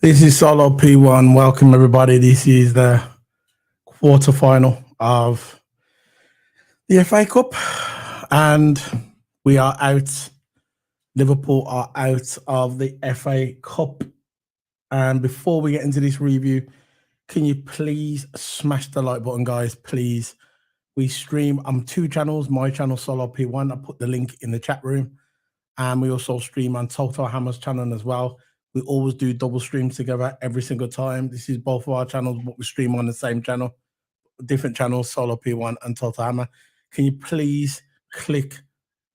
This is Solo P1. Welcome, everybody. This is the quarter-final of the FA Cup, and we are out. Liverpool are out of the FA Cup. And before we get into this review, can you please smash the like button, guys? Please. We stream on 2 channels. My channel, Solo P1. I put the link in the chat room. And we also stream on TOTO Hammer's channel as well. We always do double streams together every single time. This is both of our channels, but we stream on the same channel. Different channels, Solo P1 and TOTO Hammer. Can you please click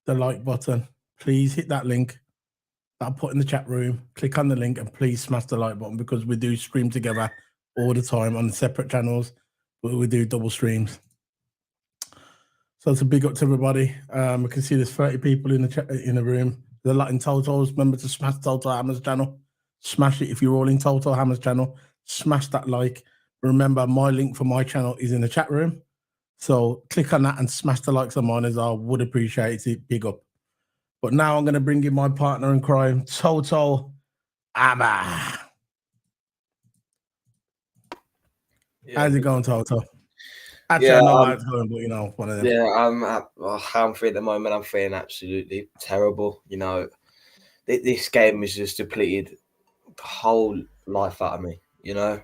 the like button? Please hit that link that I put in the chat room. Click on the link and please smash the like button, because we do stream together all the time on separate channels, but we do double streams. So it's a big up to everybody. We can see there's 30 people in the chat, in the room. There's a lot in Toto's. Remember to smash TOTO Hammer's channel. Smash it if you're all in TOTO Hammer's channel. Smash that like. Remember, my link for my channel is in the chat room. So click on that and smash the likes on mine as I would appreciate it. Big up. But now I'm going to bring in my partner in crime, TOTO Hammer. How's it going, TOTO? Actually, I know how it's going, but you know, one of them. Yeah, I'm free at the moment. I'm feeling absolutely terrible. You know, this game has just depleted the whole life out of me. You know,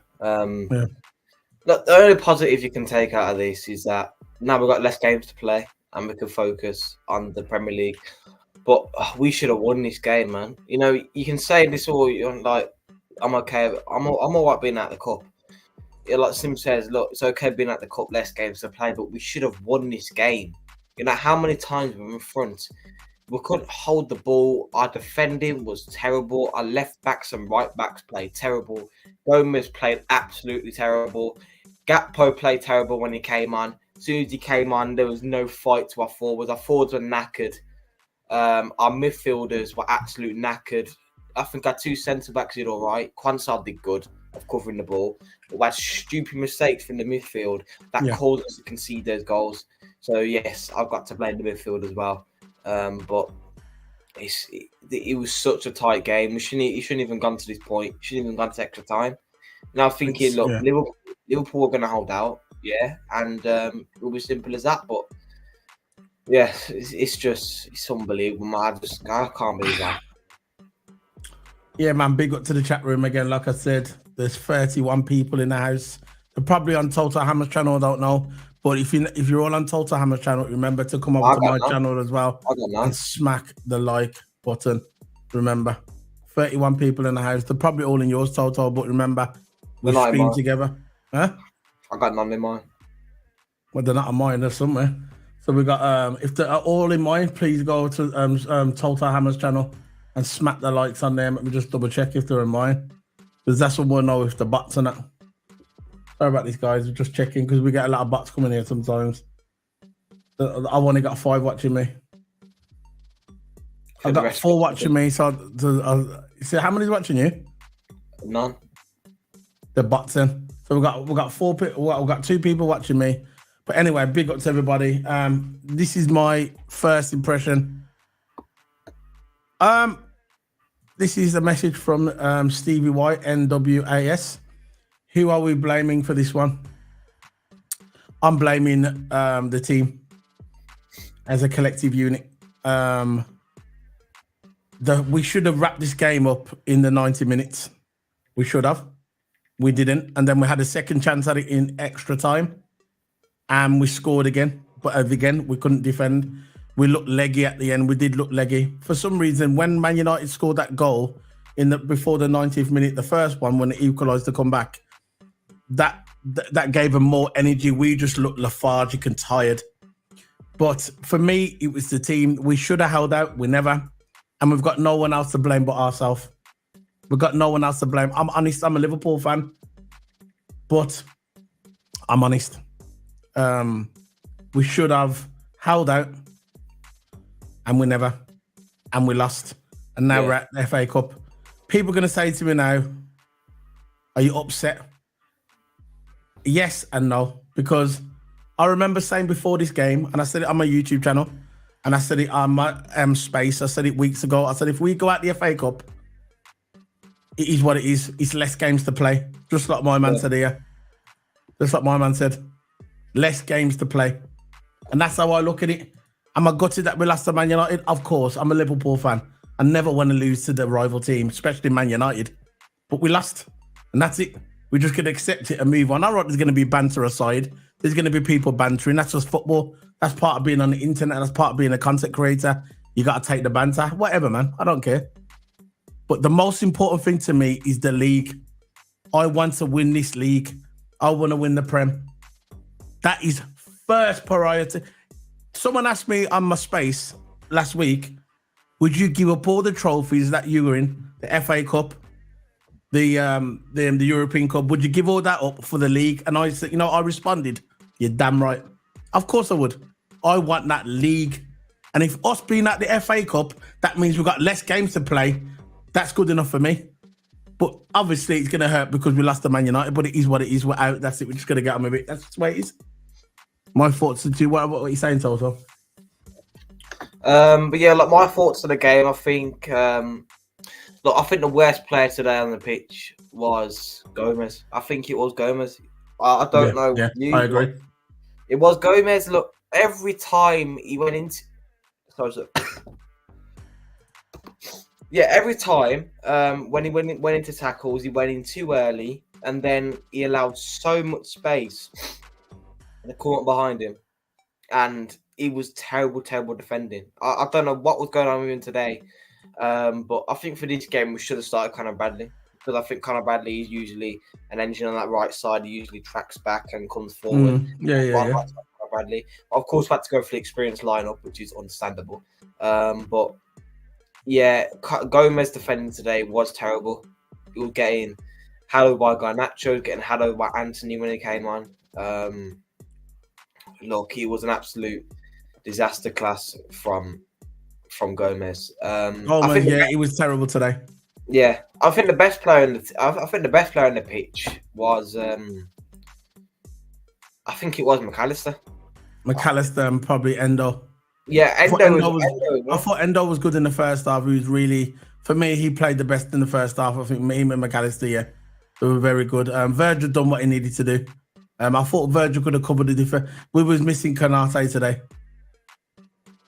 Look, the only positive you can take out of this is that now we've got less games to play and we can focus on the Premier League. But we should have won this game, man. You know, you can say this all, you're like, I'm okay. I'm all right being out of the cup. Like Sim says, look, it's okay being at the cup, less games to play, but we should have won this game. You know, how many times we were in front? We couldn't hold the ball. Our defending was terrible. Our left backs and right backs played terrible. Gomez played absolutely terrible. Gakpo played terrible when he came on. As soon as he came on, there was no fight to our forwards. Our forwards were knackered. Our midfielders were absolutely knackered. I think our 2 centre-backs did all right. Quansah did good of covering the ball. But we had stupid mistakes from the midfield that caused us to concede those goals. So, yes, I've got to blame the midfield as well. But it was such a tight game. It shouldn't even gone to this point. It shouldn't even gone to extra time. Now thinking, look, Liverpool are going to hold out, and it will be simple as that. But yeah, it's unbelievable. I can't believe that. Yeah, man, big up to the chat room again. Like I said, there's 31 people in the house. They're probably on TOTO Hammer's channel, I don't know. But if you're all on TOTO Hammer's channel, remember to come over to my channel as well and smack the like button. Remember, 31 people in the house. They're probably all in yours, TOTO, but remember, we stream together. Huh? I got none in mine. Well, they're not on mine, they're somewhere. So we got, if they're all in mine, please go to TOTO Hammer's channel and smack the likes on them. Let me just double check if they're in mine, because that's what we'll know if the bots are not. Sorry about this, guys. We're just checking because we get a lot of bots coming here sometimes. I've only got 5 watching me. I've got 4 watching me. So how many's watching you? None. The bots in. So we've got 4 people. We've got 2 people watching me. But anyway, big up to everybody. This is my first impression. This is a message from Stevie White, NWAS. Who are we blaming for this one? I'm blaming the team as a collective unit. We should have wrapped this game up in the 90 minutes. We should have. We didn't. And then we had a second chance at it in extra time. And we scored again. But again, we couldn't defend. We looked leggy at the end. We did look leggy. For some reason, when Man United scored that goal before the 90th minute, the first one, when it equalised to come back, that gave them more energy. We just looked lethargic and tired. But for me, it was the team. We should have held out. We never. And we've got no one else to blame but ourselves. We've got no one else to blame. I'm honest. I'm a Liverpool fan. But I'm honest. We should have held out. And we never. And we lost. And now we're at the FA Cup. People are going to say to me now, are you upset? Yes and no, because I remember saying before this game, and I said it on my YouTube channel, and I said it on my Space, I said it weeks ago, I said if we go out the FA Cup, it is what it is. It's less games to play. Just like my man said here. Just like my man said. Less games to play. And that's how I look at it. Am I gutted that we lost to Man United? Of course. I'm a Liverpool fan. I never want to lose to the rival team, especially Man United. But we lost. And that's it. We're just going to accept it and move on. All right, there's going to be banter aside. There's going to be people bantering. That's just football. That's part of being on the internet. That's part of being a content creator. You got to take the banter. Whatever, man. I don't care. But the most important thing to me is the league. I want to win this league. I want to win the Prem. That is first priority. Someone asked me on my space last week, would you give up all the trophies that you were in, the FA Cup, the European Cup, would you give all that up for the league? And I said, I responded, you're damn right. Of course I would. I want that league. And if us being at the FA Cup, that means we've got less games to play. That's good enough for me. But obviously it's going to hurt because we lost to Man United, but it is what it is. We're out. That's it. We're just going to get on with it. That's just the way it is. My thoughts to you. What are you saying, Toto? But yeah, like my thoughts on the game, I think I think the worst player today on the pitch was Gomez. I think it was Gomez. I don't know. I agree. It was Gomez. Look, every time he went into every time when he went into tackles, he went in too early, and then he allowed so much space in the corner behind him, and he was terrible defending. I don't know what was going on with him today, but I think for this game we should have started Conor Bradley, because I think Conor Bradley is usually an engine on that right side. He usually tracks back and comes forward. Yeah. Bradley, of course, we had to go for the experienced lineup, which is understandable. But yeah, Gomez defending today was terrible. He was getting hallowed by Garnacho, getting hallowed by Anthony when he came on. Look, he was an absolute disaster class from Gomez. He was terrible today. Yeah, I think the best player in the pitch was I think it was McAllister. McAllister and probably Endo. Yeah, Endo. I thought Endo was good in the first half. He was really, for me, he played the best in the first half. I think him and McAllister, they were very good. Virgil done what he needed to do. I thought Virgil could have covered the defense. We was missing Kanate today.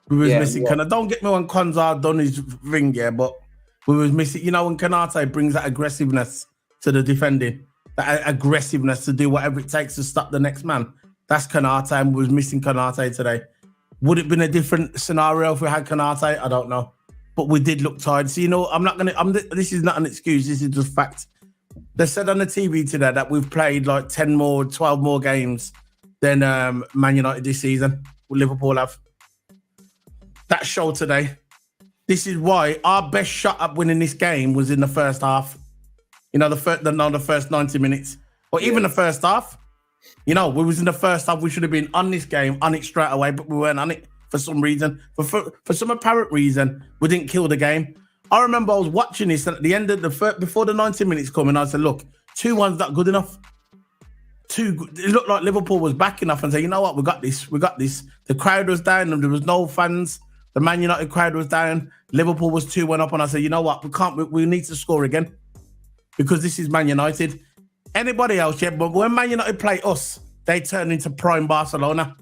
Kanate. Don't get me when Konza done his ring, but we was missing. When Kanate brings that aggressiveness to the defending, that aggressiveness to do whatever it takes to stop the next man. That's Kanate, and we was missing Kanate today. Would it have been a different scenario if we had Kanate? I don't know. But we did look tired. So, this is not an excuse. This is just fact. They said on the TV today that we've played like 10 more, 12 more games than Man United this season. Liverpool have. That show today. This is why our best shot at winning this game was in the first half. The first 90 minutes. Or even the first half. We was in the first half. We should have been on this game, on it straight away, but we weren't on it for some reason. For some apparent reason, we didn't kill the game. I remember I was watching this, and at the end of before the 90 minutes coming, I said, look, 2-1's not good enough. It looked like Liverpool was back enough and said, you know what, we got this. The crowd was down, and there was no fans. The Man United crowd was down. Liverpool was 2-1 up, and I said, you know what, we need to score again, because this is Man United. Anybody else, but when Man United play us, they turn into prime Barcelona.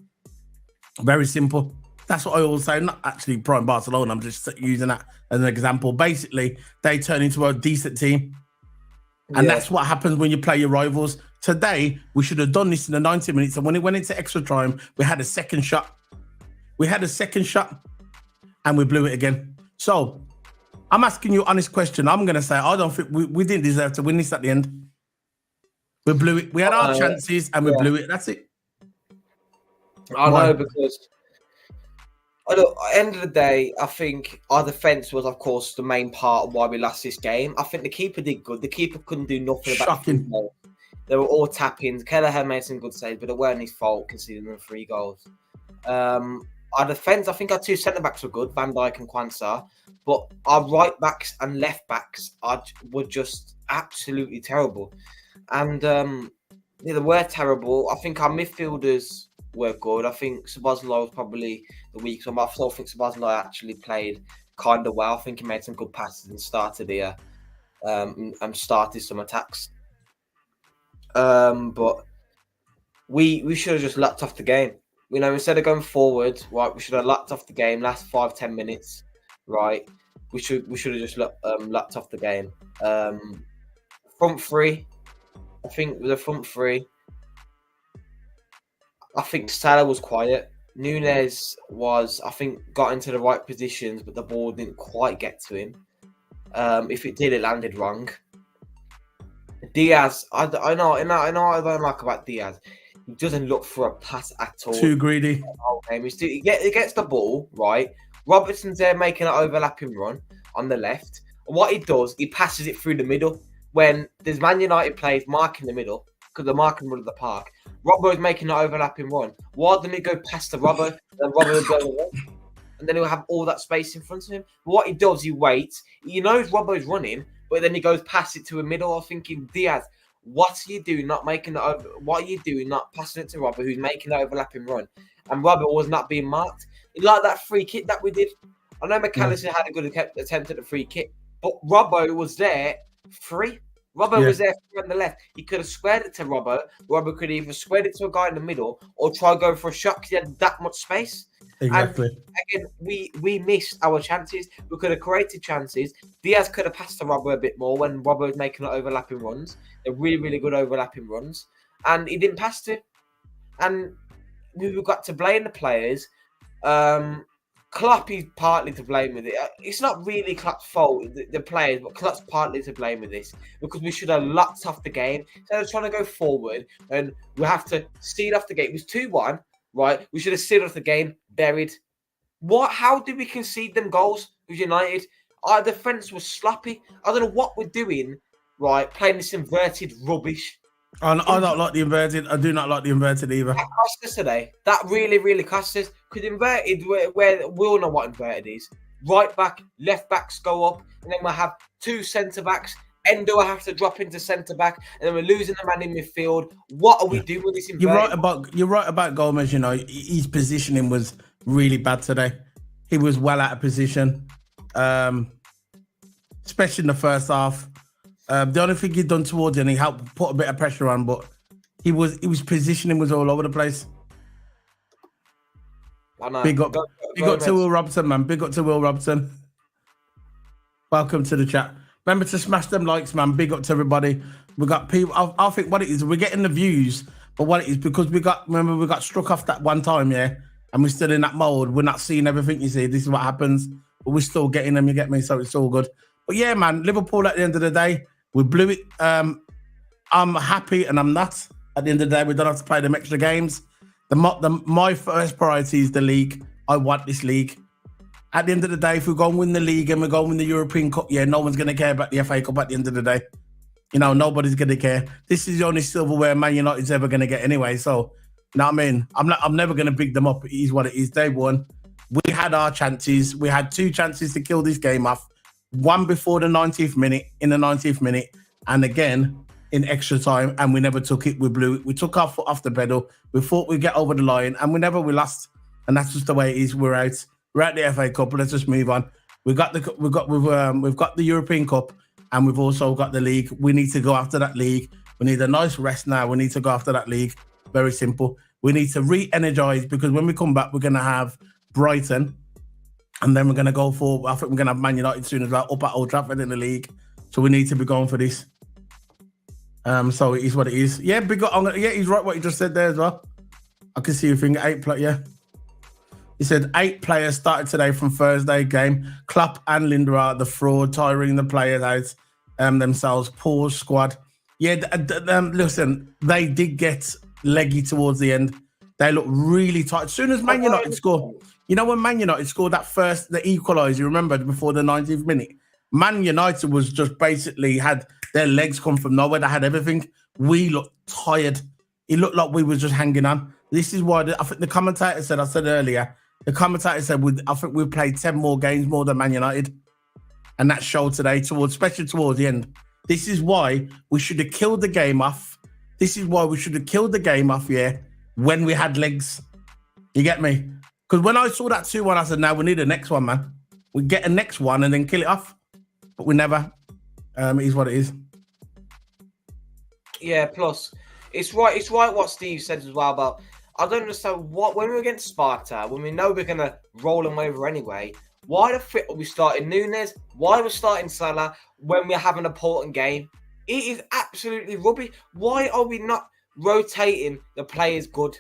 Very simple. That's what I always say. Not actually prime Barcelona. I'm just using that as an example. Basically, they turn into a decent team. And that's what happens when you play your rivals. Today, we should have done this in the 90 minutes. And when it went into extra time, we had a second shot. And we blew it again. So, I'm asking you an honest question. I'm going to say, I don't think we didn't deserve to win this at the end. We blew it. We had our chances and we blew it. That's it. I know, because at the end of the day, I think our defence was, of course, the main part of why we lost this game. I think the keeper did good. The keeper couldn't do nothing about the goals. They were all tap-ins. Kelleher made some good saves, but it weren't his fault conceding them 3 goals. Our defence, I think our 2 centre-backs were good, Van Dijk and Quansah, but our right-backs and left-backs were just absolutely terrible. And they were terrible. I think our midfielders were good. I think Szoboszlai was probably the weakest one. I still think Szoboszlai actually played kind of well. I think he made some good passes and started here. and started some attacks. But we should have just lapped off the game. You know, instead of going forward, right, we should have lapped off the game last 5-10 minutes, right? We should have just lapped off the game. Front three, I think with the front three, I think Salah was quiet. Nunes was, I think, got into the right positions, but the ball didn't quite get to him. If it did, it landed wrong. Diaz, I know what I don't like about Diaz. He doesn't look for a pass at all. Too greedy. He gets the ball, right? Robertson's there making an overlapping run on the left. And what he does, he passes it through the middle. When there's Man United players marking the middle, because they're marking the park, Robbo's making an overlapping run. Why didn't he go past the Robbo? And Robbo would go away. And then he'll have all that space in front of him. But what he does, he waits. He knows Robbo's running, but then he goes past it to a middle. I'm thinking, Diaz, what are you doing? What are you doing? Not passing it to Robbo, who's making an overlapping run, and Robbo was not being marked. Like that free kick that we did. I know McAllister had a good attempt at the free kick, but Robbo was there free. Robbo was there free on the left. He could have squared it to Robbo. Robbo could have either squared it to a guy in the middle or try to go for a shot because he had that much space. Exactly. And again, we missed our chances. We could have created chances. Diaz could have passed to Robbo a bit more when Robbo was making overlapping runs. They're really, really good overlapping runs. And he didn't pass to. And we've got to blame the players. Klopp is partly to blame with it. It's not really Klopp's fault, the players, but Klopp's partly to blame with this because we should have locked off the game. Instead of trying to go forward and we have to seal off the game. It was 2-1, right? We should have sealed off the game, buried. How did we concede them goals with United? Our defence was sloppy. I don't know what we're doing, right? Playing this inverted rubbish. I don't like the inverted. I do not like the inverted either. That cost us today. That really, really cost us. Because inverted, where we all know what inverted is. Right back, left backs go up, and then we'll have two centre backs. Endo will have to drop into centre back, and then we're losing the man in midfield. What are we doing with this inverted? You're right about Gomez. You know, his positioning was really bad today. He was well out of position, especially in the first half. The only thing he'd done towards the end, he helped put a bit of pressure on, but he was positioning was all over the place. I know. Big up to Will Robson, man. Big up to Will Robson. Welcome to the chat. Remember to smash them likes, man. Big up to everybody. We got people. I think what it is, we're getting the views, but what it is because we got struck off that one time, yeah, and we're still in that mode. We're not seeing everything. You see, this is what happens, but we're still getting them. You get me? So it's all good. But yeah, man, Liverpool at the end of the day. We blew it. I'm happy and I'm not. At the end of the day, we don't have to play them extra games. My first priority is the league. I want this league. At the end of the day, if we go and win the league and we go and win the European Cup, yeah, no one's going to care about the FA Cup at the end of the day. You know, nobody's going to care. This is the only silverware Man United's ever going to get anyway. So, you know what I mean? I'm never going to big them up. It is what it is. They won. We had our chances. We had 2 chances to kill this game off. One before the 90th minute, in the 90th minute, and again in extra time, and we never took it. We blew it. We took our foot off the pedal. We thought we'd get over the line, and we lost. And that's just the way it is. We're out. We're at the FA Cup. Let's just move on. We've got the European Cup, and we've also got the league. We need to go after that league. We need a nice rest now. We need to go after that league. Very simple. We need to re-energize because when we come back, we're going to have Brighton. And then we're going to go for, I think we're going to have Man United soon as well, up at Old Trafford in the league. So we need to be going for this. So it is what it is. Yeah, he's right what he just said there as well. I can see your finger, 8 players, yeah. He said 8 players started today from Thursday game. Klopp and Linda are the fraud, tiring the players out themselves. Poor squad. Yeah, listen, they did get leggy towards the end. They look really tight. As soon as Man United score, you know when Man United scored the equaliser, you remember, before the 90th minute? Man United was just basically had their legs come from nowhere. They had everything. We looked tired. It looked like we were just hanging on. This is why I think the commentator said, I said earlier, the commentator said, I think we played 10 more games more than Man United. And that showed today, especially towards the end. This is why we should have killed the game off. Yeah, when we had legs. You get me? Because when I saw that 2-1, I said, now we need the next one, man. We get a next one and then kill it off. But we never. It is what it is. Yeah, plus it's right what Steve said as well about I don't understand when we're against Sparta, when we know we're gonna roll them over anyway, why the frick are we starting Nunes? Why are we starting Salah when we have an important game? It is absolutely rubbish. Why are we not rotating the players good?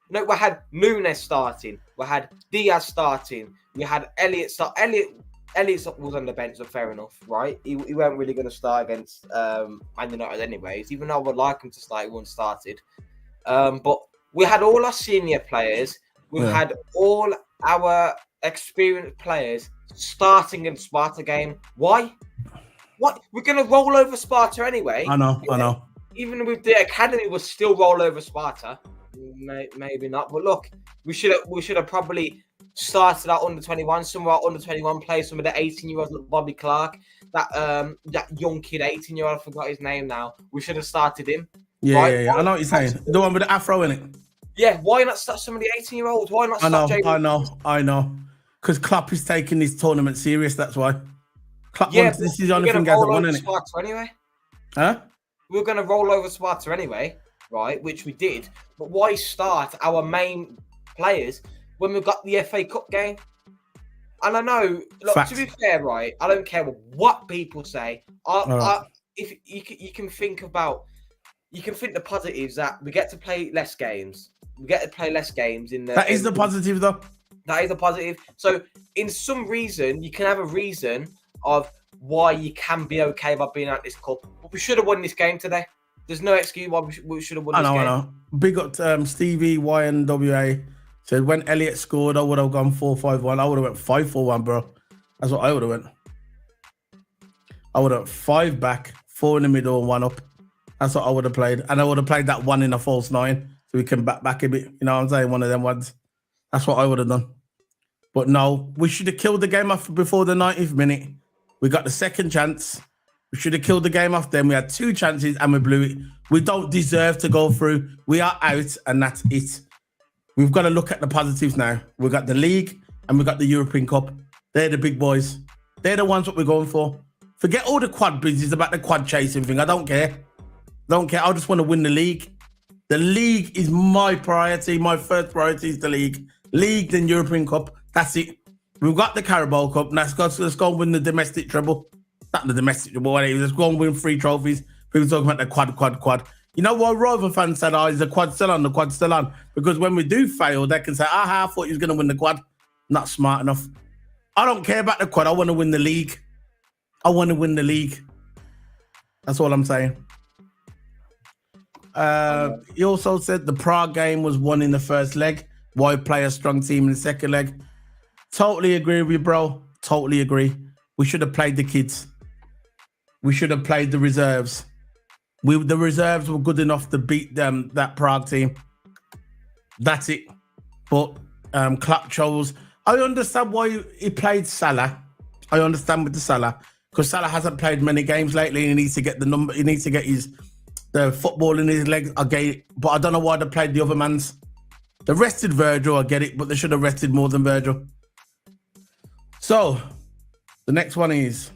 No, we had Nunes starting, we had Diaz starting, we had Elliot start. Elliot was on the bench, so fair enough, right? He weren't really going to start against Man United anyways. Even though I would like him to start, he wouldn't started. But we had all our senior players. We had all our experienced players starting in Sparta game. Why? What? We're going to roll over Sparta anyway. I know. Even with the academy, we'll still roll over Sparta. Maybe not. But look, we should have probably started out under 21. Some of our under 21 players, some of the 18-year-olds like Bobby Clark, that young kid, 18-year-old, I forgot his name now. We should have started him. Yeah, right? I know what you're saying. The one with the afro in it. Yeah, why not start some of the 18-year-olds? Why not start I know. Because Klopp is taking this tournament serious, that's why. Klopp wants, this is the only thing he hasn't won, isn't it? Anyway. Huh? We were going to roll over Sparta anyway, right? Which we did. But why start our main players when we've got the FA Cup game? And I know, look, to be fair, right, I don't care what people say. If you can think the positives that we get to play less games. We get to play less games in the. That is the positive, though. That is a positive. So, in some reason, you can have a reason of why you can be okay about being at this cup. But we should have won this game today. There's no excuse why we should have won this game. I know. Big up Stevie YNWA said when Elliot scored, I would have gone 4-5-1. I would have went 5-4-1, bro. That's what I would have went. I would have 5 back, 4 in the middle, and 1 up. That's what I would have played. And I would have played that 1 in a false 9 so we can back a bit. You know what I'm saying? One of them ones. That's what I would have done. But no, we should have killed the game off before the 90th minute. We got the second chance. We should have killed the game off then. We had 2 chances and we blew it. We don't deserve to go through. We are out and that's it. We've got to look at the positives now. We've got the league and we've got the European Cup. They're the big boys. They're the ones that we're going for. Forget all the quad business about the quad chasing thing. I don't care. I just want to win the league. The league is my priority. My first priority is the league. League, then European Cup. That's it. We've got the Carabao Cup. Now let's go and win the domestic treble. Not the domestic treble, whatever. Let's go and win 3 trophies. People talking about the quad. You know what Rover fans said, is the quad still on? The quad's still on. Because when we do fail, they can say, I thought he was going to win the quad. Not smart enough. I don't care about the quad. I want to win the league. That's all I'm saying. He also said the Prague game was won in the first leg. Why play a strong team in the second leg? Totally agree with you, bro. Totally agree. We should have played the kids. We should have played the reserves. The reserves were good enough to beat them, that Prague team. That's it. But Klopp chose. I understand why he played Salah. I understand with the Salah. Because Salah hasn't played many games lately and he needs to get the number. He needs to get the football in his legs. I get it. But I don't know why they played the other man's. They rested Virgil, I get it. But they should have rested more than Virgil. So, the next one is,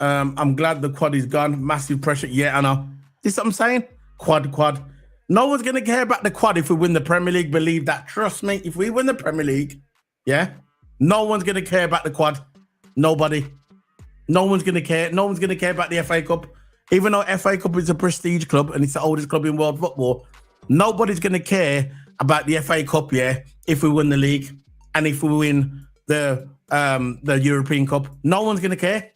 I'm glad the quad is gone. Massive pressure. Yeah, I know. This is what I'm saying? Quad. No one's going to care about the quad if we win the Premier League. Believe that. Trust me. If we win the Premier League, yeah, no one's going to care about the quad. Nobody. No one's going to care. No one's going to care about the FA Cup. Even though FA Cup is a prestige club and it's the oldest club in world football, nobody's going to care about the FA Cup, yeah, if we win the league and if we win the European Cup. No one's going to care.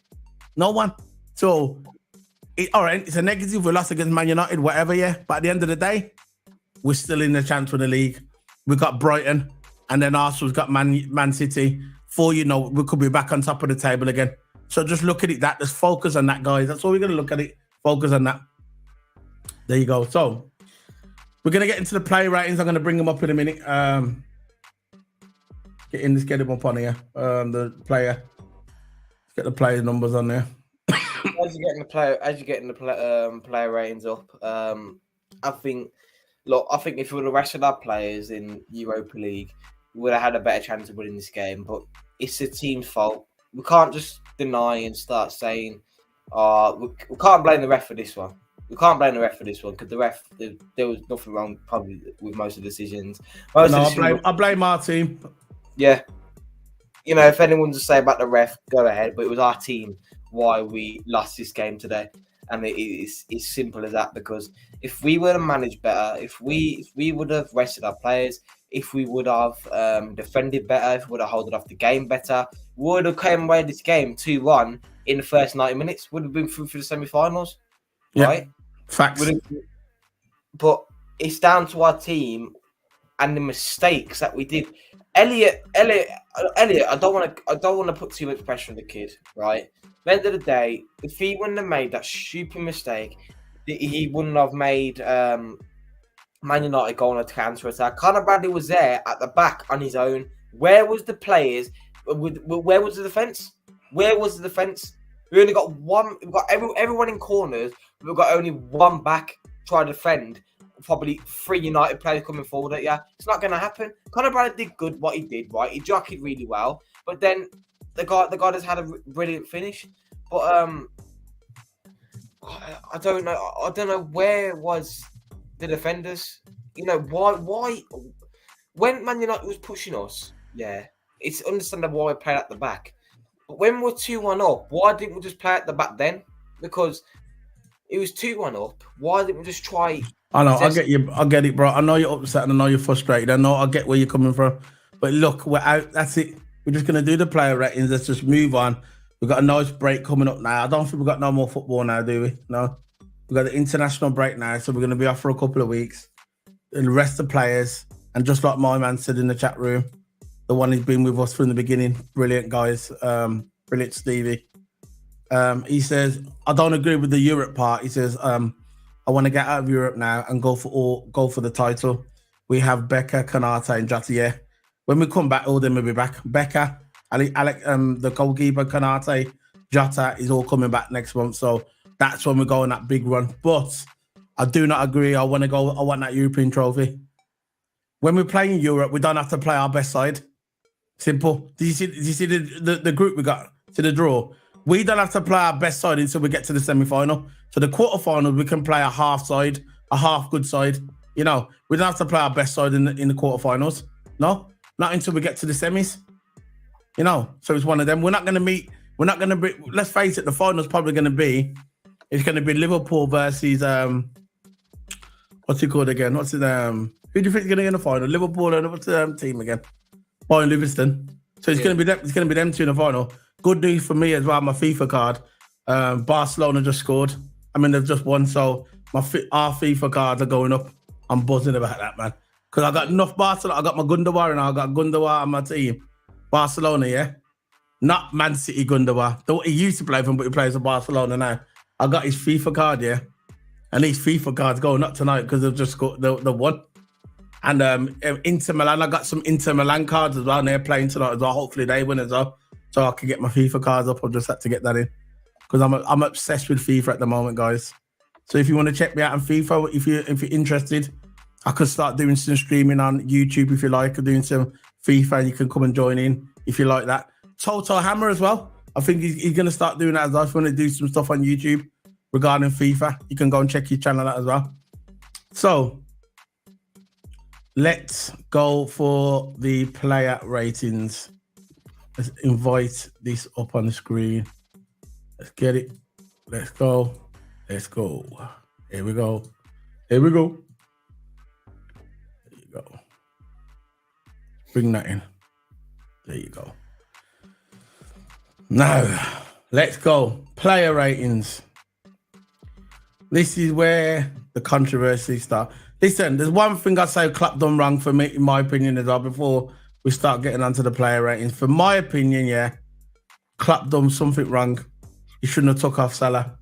No one. So, all right, it's a negative. We lost against Man United, whatever, yeah. But at the end of the day, we're still in the chance for the league. We've got Brighton and then Arsenal's got Man City. For you know, we could be back on top of the table again. So just look at it that. Just focus on that, guys. That's all we're going to look at it. Focus on that. There you go. So we're going to get into the player ratings. I'm going to bring them up in a minute. Get them up on here. The player. Let's get the player numbers on there. As you're getting the player ratings up, I think if we were the rest of our players in Europa League, we would have had a better chance of winning this game. But it's the team's fault. We can't just deny and start saying We can't blame the ref for this one. We can't blame the ref for this one because there was nothing wrong probably with most of the decisions. I blame our team. Yeah. You know, if anyone's to say about the ref, go ahead. But it was our team why we lost this game today. And it's simple as that, because if we would have managed better, if we would have rested our players, if we would have defended better, if we would have held off the game better, we would have come away this game 2-1 in the first 90 minutes, would have been through for the semi-finals, right? Facts. But it's down to our team and the mistakes that we did. Elliot, I don't want to put too much pressure on the kid, right? At the end of the day, if he wouldn't have made that stupid mistake, he wouldn't have made Man United go on a counter attack. Conor Bradley was there at the back on his own. Where was the players? Where was the defense? Where was the defense? We only got one. We've got everyone in corners. We've got only one back trying to defend. Probably 3 United players coming forward at you. It's not going to happen. Conor Bradley did good what he did, right? He jockeyed really well, but then the guy has had a brilliant finish. But I don't know. I don't know where was the defenders. You know why when Man United was pushing us, yeah, it's understandable why we played at the back. But when we're 2-1 up, why didn't we just play at the back then? Because it was 2-1 up. Why didn't we just try? I know, I get you. I get it, bro. I know you're upset and I know you're frustrated. I get where you're coming from. But look, we're out. That's it. We're just going to do the player ratings. Let's just move on. We've got a nice break coming up now. I don't think we've got no more football now, do we? No. We've got the international break now, so we're going to be off for a couple of weeks. And the rest of the players, and just like my man said in the chat room, the one who's been with us from the beginning. Brilliant, guys. Brilliant, Stevie. He says, I don't agree with the Europe part. He says, I want to get out of Europe now and go for the title. We have Becca, Kanata, and Jota. Yeah. When we come back, all them will be back. Becca, Alec, the goalkeeper, Kanate, Jota is all coming back next month. So that's when we go on that big run. But I do not agree. I want that European trophy. When we play in Europe, we don't have to play our best side. Simple. Did you see the group we got to the draw? We don't have to play our best side until we get to the semi-final. So the quarterfinals, we can play a half side, a half good side. You know, we don't have to play our best side in the quarterfinals. No, not until we get to the semis. You know, so it's one of them. We're not going to be, let's face it, the final's probably going to be, it's going to be Liverpool versus, what's it called again? Who do you think is going to get in the final? Liverpool and what's the team again? Bayern Livingston. So it's going to be them. It's going to be them two in the final. Good news for me as well. My FIFA card. Barcelona just scored. I mean, they've just won. So our FIFA cards are going up. I'm buzzing about that, man. Because I got enough Barcelona. I got my Gundogan and I got Gundogan on my team. Barcelona, yeah. Not Man City Gundogan. He used to play for him, but he plays for Barcelona now. I got his FIFA card, yeah. And these FIFA cards going up tonight because they've just got the one. And Inter Milan, I got some Inter Milan cards as well. And they're playing tonight as well. Hopefully they win as well. So I can get my FIFA cards up. I just had to get that in. Because I'm obsessed with FIFA at the moment, guys. So if you want to check me out on FIFA, if you're interested, I could start doing some streaming on YouTube if you like, or doing some FIFA, and you can come and join in if you like that. TOTO Hammer as well. I think he's going to start doing that as well. If you want to do some stuff on YouTube regarding FIFA, you can go and check his channel out as well. So let's go for the player ratings. Let's invite this up on the screen. Let's get it. Let's go. Let's go. Here we go. Here we go. There you go. Bring that in. There you go. Now, let's go. Player ratings. This is where the controversy starts. Listen, there's one thing I say Klopp done wrong for me, in my opinion, as well, before we start getting onto the player ratings. For my opinion, yeah, Klopp done something wrong. He shouldn't have took off Salah.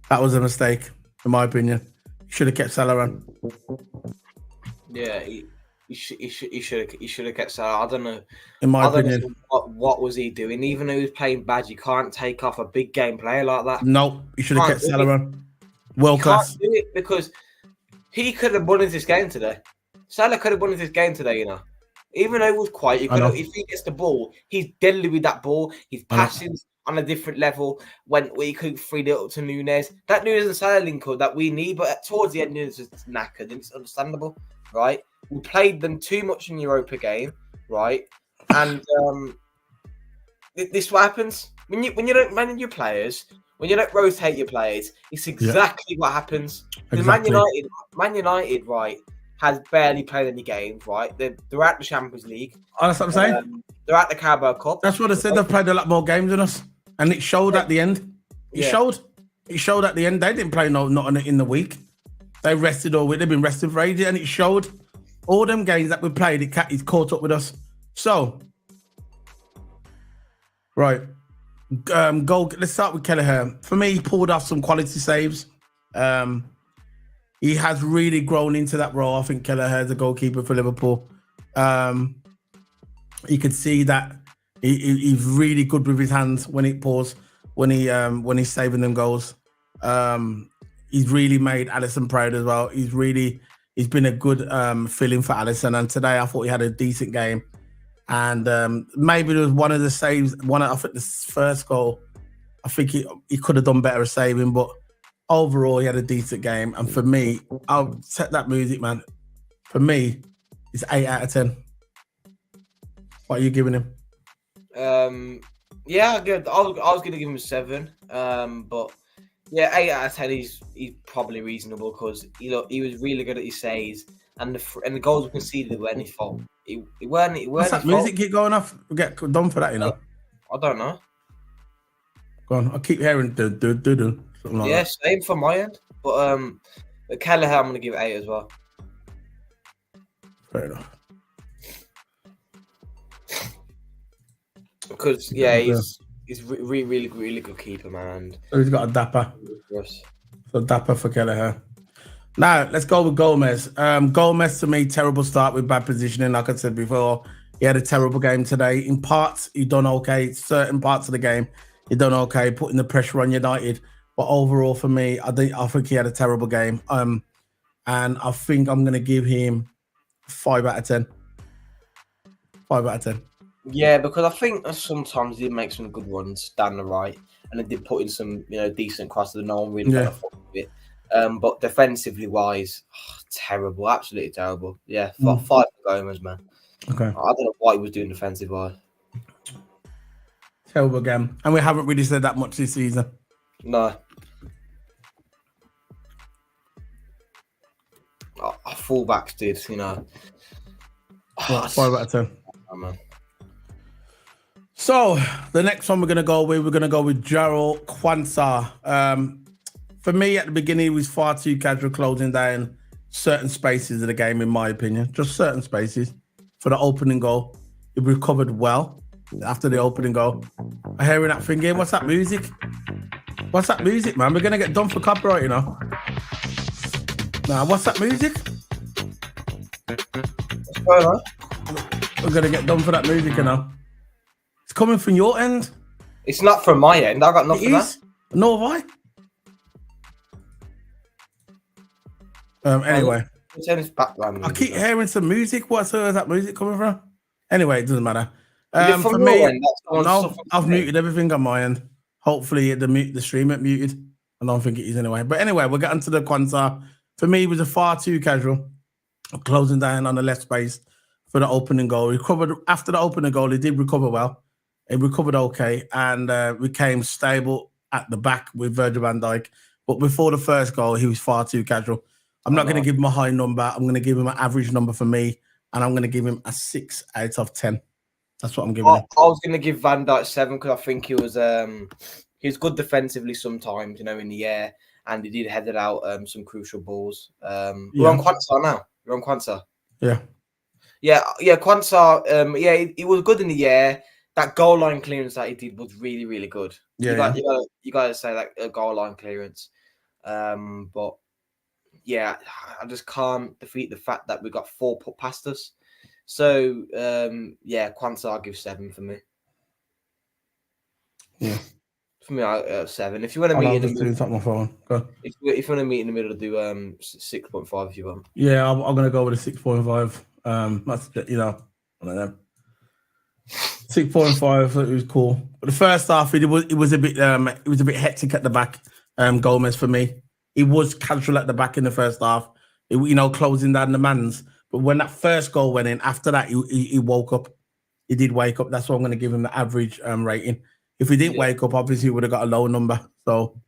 That was a mistake, in my opinion. He should have kept Salah on. Yeah, he should have kept Salah. I don't know. In my opinion, what was he doing? Even though he was playing bad, you can't take off a big game player like that. No, he should have kept Salah on. World class. Can't do it because he could have won this game today. Salah could have won this game today, you know. Even though it was quiet, if he gets the ball, he's deadly with that ball. He's passing on a different level when we could free it up to Nunes. That Nunes and Salah link up that we need, but towards the end, Nunes was knackered, and it's understandable, right? We played them too much in the Europa game, right? And this is what happens when you don't manage your players, when you don't rotate your players. It's exactly what happens. Exactly. Man United, right, has barely played any games, right? They're at the Champions League. Oh, that's what I'm saying. They're at the Carabao Cup. That's what I said. They've played a lot more games than us, and it showed at the end. It showed. It showed at the end. They didn't play not in the week. They rested all week. They've been resting for ages, and it showed. All them games that we played, it's caught up with us. So, right, goal. Let's start with Kelleher. For me, he pulled off some quality saves. He has really grown into that role. I think Kelleher is a goalkeeper for Liverpool. You could see that he's really good with his hands when it pours, when he's saving them goals. He's really made Alisson proud as well. He's been a good filling for Alisson. And today I thought he had a decent game. And maybe there was one of the saves, I think the first goal, I think he could have done better at saving, but overall he had a decent game. And for me, I'll set that music, man. For me, it's 8 out of 10. What are you giving him? Yeah, good. I was going to give him a 7. But yeah, 8 out of 10. He's probably reasonable because he was really good at his saves, and the goals we conceded weren't his fault. It weren't. What's that music keep going off? We get done for that, you know. I don't know. Go on. I keep hearing do something like that. Same from my end. But Kelleher, I'm going to give 8 as well. Fair enough. Because he's really good keeper, man. So he's got a dapper. Yes. So dapper for Kelleher. Now let's go with Gomez. Gomez to me, terrible start with bad positioning. Like I said before, he had a terrible game today. In parts, he done okay. Certain parts of the game, he done okay, putting the pressure on United. But overall, for me, I think he had a terrible game. And I think I'm gonna give him 5 out of 10. 5 out of 10. Yeah, because I think sometimes he did make some good runs down the right, and he did put in some, decent crosses that no one really got a fuck with it. But defensively wise, terrible, absolutely terrible. Yeah, 5 for Gomez, man. Okay. I don't know what he was doing defensive wise. Terrible game, and we haven't really said that much this season. No. Our fullbacks did, 5 out of 10. Oh, man. So the next one we're gonna go with Gerald Quansah. For me, at the beginning, he was far too casual, closing down certain spaces of the game, in my opinion. Just certain spaces. For the opening goal, he recovered well after the opening goal. I'm hearing that thing here. What's that music? What's that music, man? We're gonna get done for copyright, you know. Now, what's that music? What's going on? We're gonna get done for that music, you know. It's coming from your end. It's not from my end. I got nothing. It is. Nor have I. Anyway, I keep hearing some music. Where's that music coming from? Anyway, it doesn't matter. For me, no, I've muted everything on my end. Hopefully, the stream ain't muted. I don't think it is anyway. But anyway, we'll get onto the Quansah. For me, it was a far too casual, closing down on the left space for the opening goal. Recovered after the opening goal. He did recover well. He recovered okay and became stable at the back with Virgil van Dijk. But before the first goal, he was far too casual. I'm not going to give him a high number. I'm going to give him an average number for me, and I'm going to give him a 6 out of 10. That's what I'm giving him. I was going to give Van Dijk 7 because I think he was good defensively sometimes, in the air, and he did head it out some crucial balls. We're on Quansah now. You're on Quansah. Yeah. Quansah. He was good in the air. That goal line clearance that he did was really, really good. Yeah, you got to say that goal line clearance. But yeah, I just can't defeat the fact that we got 4 put past us. So Quansah, I'll give 7 for me. Yeah. For me, I 7. If you want to meet in the middle, my phone. Go. If you want to meet in the middle, do 6.5 if you want. Yeah, I'm gonna go with a 6.5. That's one of them. 6.5. I thought it was cool. But the first half, it was a bit hectic at the back. Gomez for me, he was casual at the back in the first half. Closing down the mans. But when that first goal went in, after that, he woke up. He did wake up. That's why I'm going to give him the average rating. If he didn't wake up, obviously he would have got a low number. So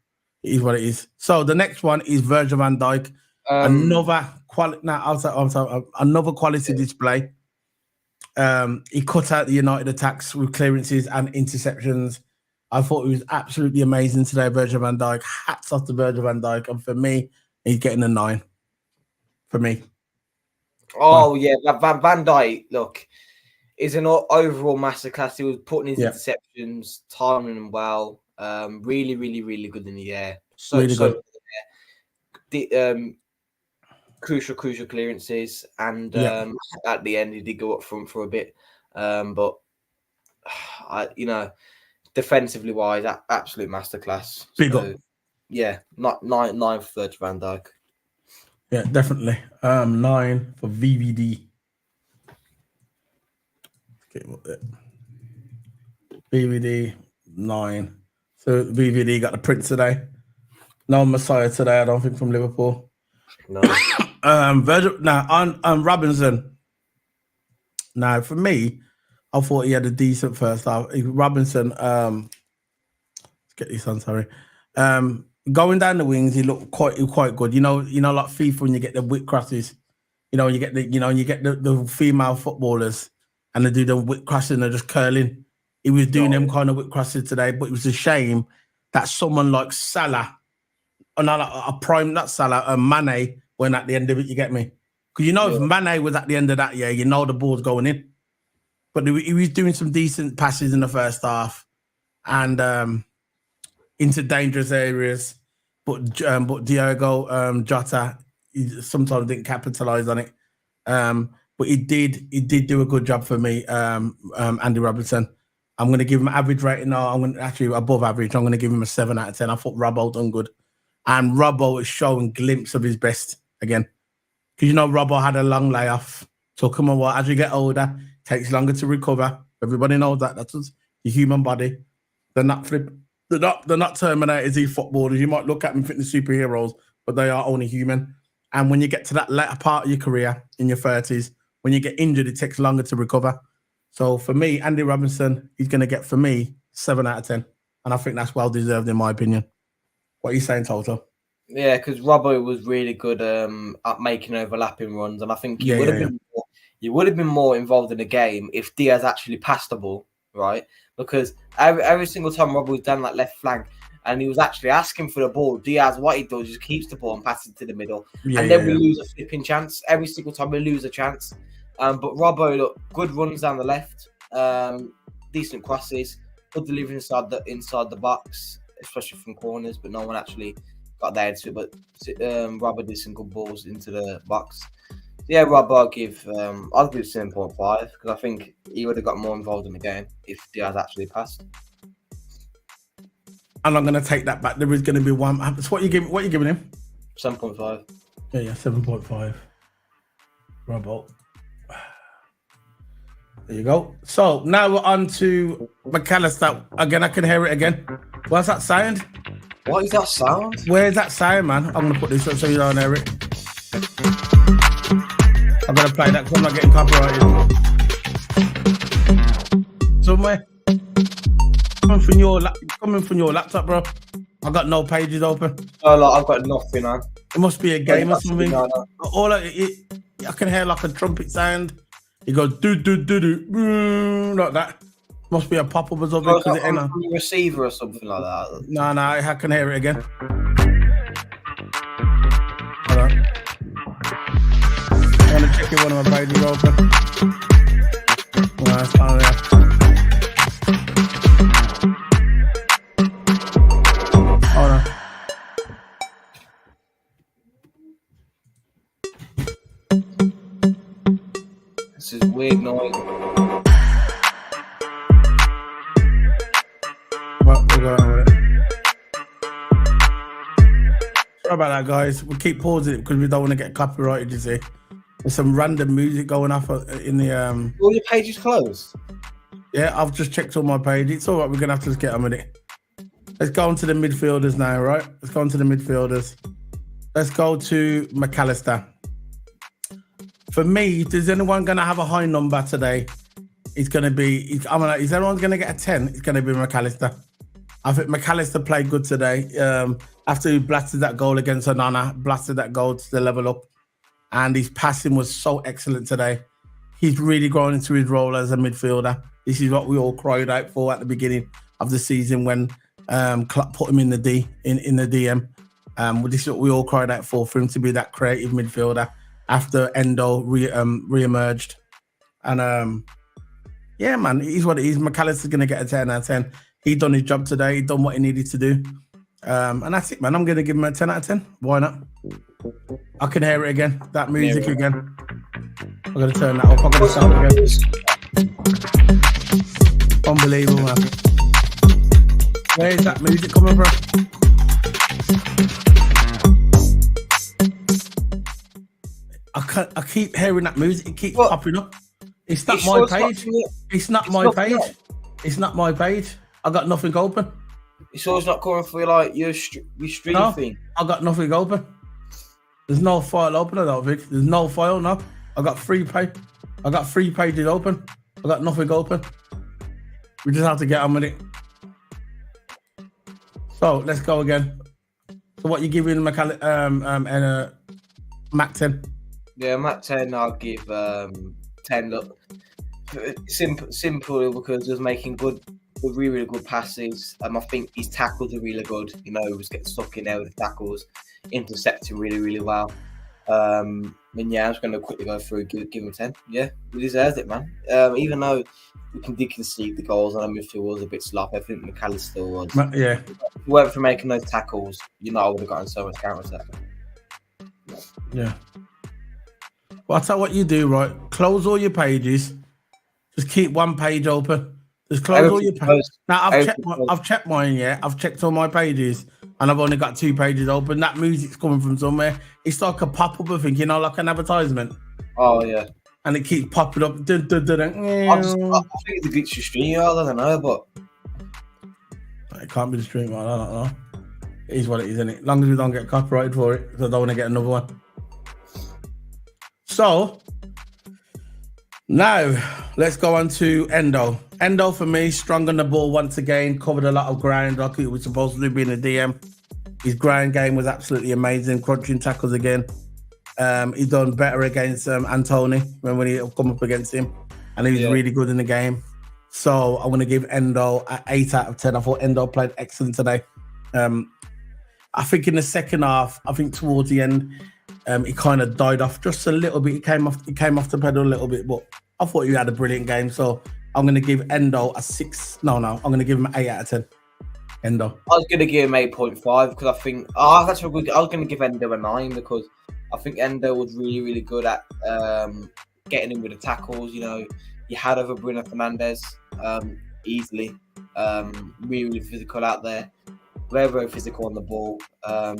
it is what it is. So the next one is Virgil van Dijk. Another quality display. He cut out the United attacks with clearances and interceptions. I thought he was absolutely amazing today, Virgil van Dijk. Hats off to Virgil van Dijk. And for me, he's getting a 9. For me. Oh, yeah. Van Dijk, look, is an overall masterclass. He was putting his interceptions, timing them well. Really, really, really good in the air. So good in the air. Crucial clearances. And at the end, he did go up front for a bit. But, defensively wise, absolute masterclass. Big up. Yeah, not 9 for Virgil van Dijk. Yeah, definitely. 9 for VVD. VVD 9. So VVD got the Prince today. No Messiah today, I don't think, from Liverpool. No. Virgil. Now on Robinson. Now for me, I thought he had a decent first half. Robinson. Let's get this on. Sorry. Going down the wings, he looked quite good. Like FIFA when you get the whip crosses, you get the female footballers and they do the whip crosses and they're just curling. He was doing them kind of whip crosses today, but it was a shame that someone like Salah, or not a prime, not Salah, Mane went at the end of it. You get me? Because if Mane was at the end of that, the ball's going in. But he was doing some decent passes in the first half, and into dangerous areas, but Diogo Jota sometimes didn't capitalize on it. But he did do a good job for me, Andy Robertson. I'm going to give him average rating now. I'm going to actually above average. I'm going to give him a 7 out of 10. I thought Robbo done good, and Robbo is showing a glimpse of his best again. Because Robbo had a long layoff. So come on, as you get older, it takes longer to recover. Everybody knows that. That's the human body. They're not They're not Terminators, these footballers. You might look at them and think they're superheroes, but they are only human. And when you get to that latter part of your career, in your 30s, when you get injured, it takes longer to recover. So for me, Andy Robinson, he's going to get, for me, 7 out of 10. And I think that's well-deserved, in my opinion. What are you saying, Toto? Yeah, because Robbo was really good at making overlapping runs. And I think he would have been more involved in the game if Diaz actually passed the ball, right? Because every single time Robbo was down that left flank and he was actually asking for the ball, Diaz, what he does is keeps the ball and passes it to the middle. We lose a flipping chance. Every single time we lose a chance. But Robbo, look, good runs down the left, decent crosses, good delivery inside the box, especially from corners, but no one actually got there into it. But Robbo did some good balls into the box. Yeah, Rob, I'll give 7.5 because I think he would have got more involved in the game if Diaz actually passed. And I'm going to take that back. There is going to be one. So what are you giving him? 7.5. Yeah, 7.5. Robo. There you go. So now we're on to McAllister. Again, I can hear it again. What's that sound? What is that sound? Where's that sound, man? I'm going to put this up so you don't hear it. I'm going to play that because I'm not getting copyrighted. Somewhere. Coming from your laptop, bro. I've got no pages open. Oh, look, I've got nothing, man. It must be a game or something. I can hear like a trumpet sound. It goes do like that. Must be a pop up or something. From your receiver or something like that. No, I can hear it again. Hold on. I'm gonna check if one of my pages open. No, it's not there. Hold on. This is weird noise. Well, we'll go on with it. Sorry about that, guys. We'll keep pausing it because we don't want to get copyrighted, you see. There's some random music going off in the... All your pages closed? Yeah, I've just checked on my page. It's all right. We're gonna have to just get on with it. Let's go on to the midfielders now, right? Let's go on to the midfielders. Let's go to McAllister. For me, if there's anyone gonna have a high number today, it's gonna be. Is everyone gonna get a 10? It's gonna be McAllister. I think McAllister played good today. After he blasted that goal against Onana, blasted that goal to the level up, and his passing was so excellent today. He's really grown into his role as a midfielder. This is what we all cried out for at the beginning of the season when Klopp put him in the DM. This is what we all cried out for him to be that creative midfielder after Endo re-emerged. And yeah, man, it is what it is. McAllister's going to get a 10 out of 10. He done his job today. He done what he needed to do. And that's it, man. I'm going to give him a 10 out of 10. Why not? I can hear it again. That music again. I'm going to turn that up. I'm going to start again. Unbelievable, man. Where is that music coming from? I keep hearing that music. It keeps popping up. It's not my page. It's not my page. It's not my page. I got nothing open. It's always not coming for like your stream thing. I got nothing open. There's no file open. I don't think. There's no file. No. I got 3 pages open. I got nothing open. We just have to get on with it. So let's go again. So what you giving Mac 10? Yeah, Mac 10. I'll give 10. Look, simple because he was making really good passes. I think his tackles are really good. You know, he was getting stuck in there with the tackles, intercepting really well. And yeah, I'm just going to quickly go through, give him 10. Yeah, he deserves it, man. Even though we can concede the goals and our midfield was a bit sloppy, I think McAllister was. Yeah. If it weren't for making those tackles, I would have gotten so much counter-attack. Yeah. Well, I'll tell you what you do, right? Close all your pages. Just keep one page open. Just close all your pages. Now, I've checked mine, yeah. I've checked all my pages, and I've only got 2 pages open. That music's coming from somewhere. It's like a pop-up, I think, like an advertisement. Oh, yeah. And it keeps popping up. I think it's a glitch to stream, I don't know, but... It can't be the stream, I don't know. It is what it is, isn't it? As long as we don't get copyrighted for it, because I don't want to get another one. So, now, let's go on to Endo. Endo, for me, strong on the ball once again, covered a lot of ground like he was supposed to do being a DM. His ground game was absolutely amazing, crunching tackles again. He done better against Anthony when he come up against him, and he was really good in the game. So I'm going to give Endo an 8 out of 10. I thought Endo played excellent today. I think in the second half, I think towards the end, he kind of died off just a little bit. He came off the pedal a little bit, but I thought he had a brilliant game. So I'm going to give Endo a 6. No, I'm going to give him an 8 out of 10. Endo. I was going to give him 8.5 because I think I was going to give Endo a 9 because I think Endo was really good at getting in with the tackles. You had over Bruno Fernandes easily, really physical out there. Very physical on the ball.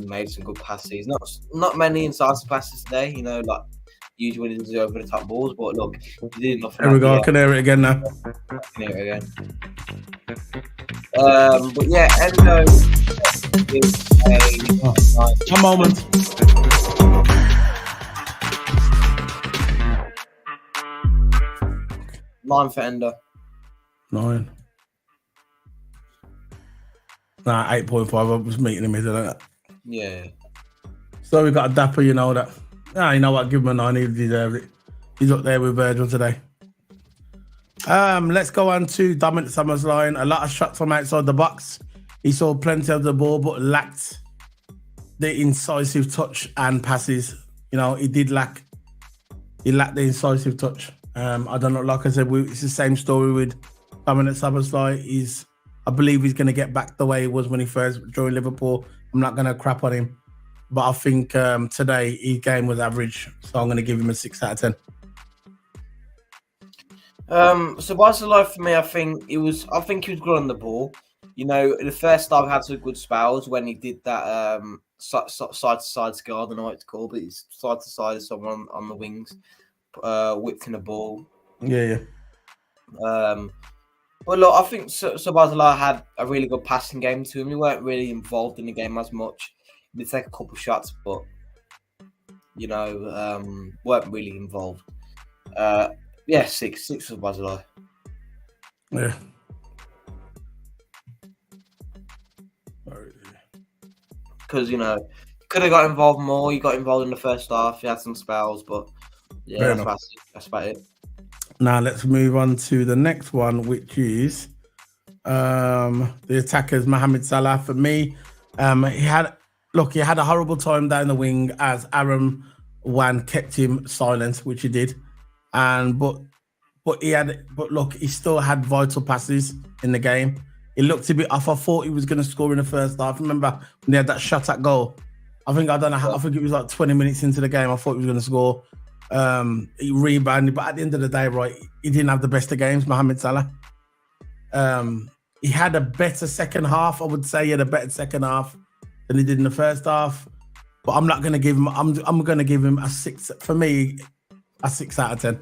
Made some good passes. Not many incisive passes today. Like usually when he does over the top balls. But look, he did enough. There we go. I can hear it again now. But yeah, Endo is a one moment. 9 for Endo. 9. Nah, 8.5. I was meeting him middle of that. Yeah. So we got a dapper, that. You know what? Give him a 9. He deserved it. He's up there with Virgil today. Let's go on to Dominic Szoboszlai. A lot of shots from outside the box. He saw plenty of the ball, but lacked the incisive touch and passes. He did lack. He lacked the incisive touch. I don't know. Like I said, it's the same story with Dominic Szoboszlai. I believe he's going to get back the way he was when he first joined Liverpool. I'm not going to crap on him, but I think today his game was average, so I'm going to give him a 6 out of 10. So Szoboszlai for me, I think he was good on the ball. In the first half, had some good spells when he did that side to side skill. I don't know what it's called, but it's side to side, someone on the wings, whipping the ball. Yeah. But look, I think Sabazala had a really good passing game to him. He weren't really involved in the game as much. He did take a couple shots, but weren't really involved. Yeah, six for Sabazala. Yeah. Because could have got involved more. He got involved in the first half. He had some spells, but yeah, that's about it. Now let's move on to the next one, which is the attackers, Mohamed Salah. For me, he had a horrible time down the wing as Aaron Wan kept him silent, which he did, but he still had vital passes in the game. It looked a bit off. I thought he was going to score in the first half. Remember when he had that shot at goal? I think it was like 20 minutes into the game. I thought he was going to score. He rebounded, but at the end of the day, right, he didn't have the best of games, Mohamed Salah. He had a better second half. I would say he had a better second half than he did in the first half. But I'm not going to give him. I'm going to give him a 6. For me, a 6 out of 10.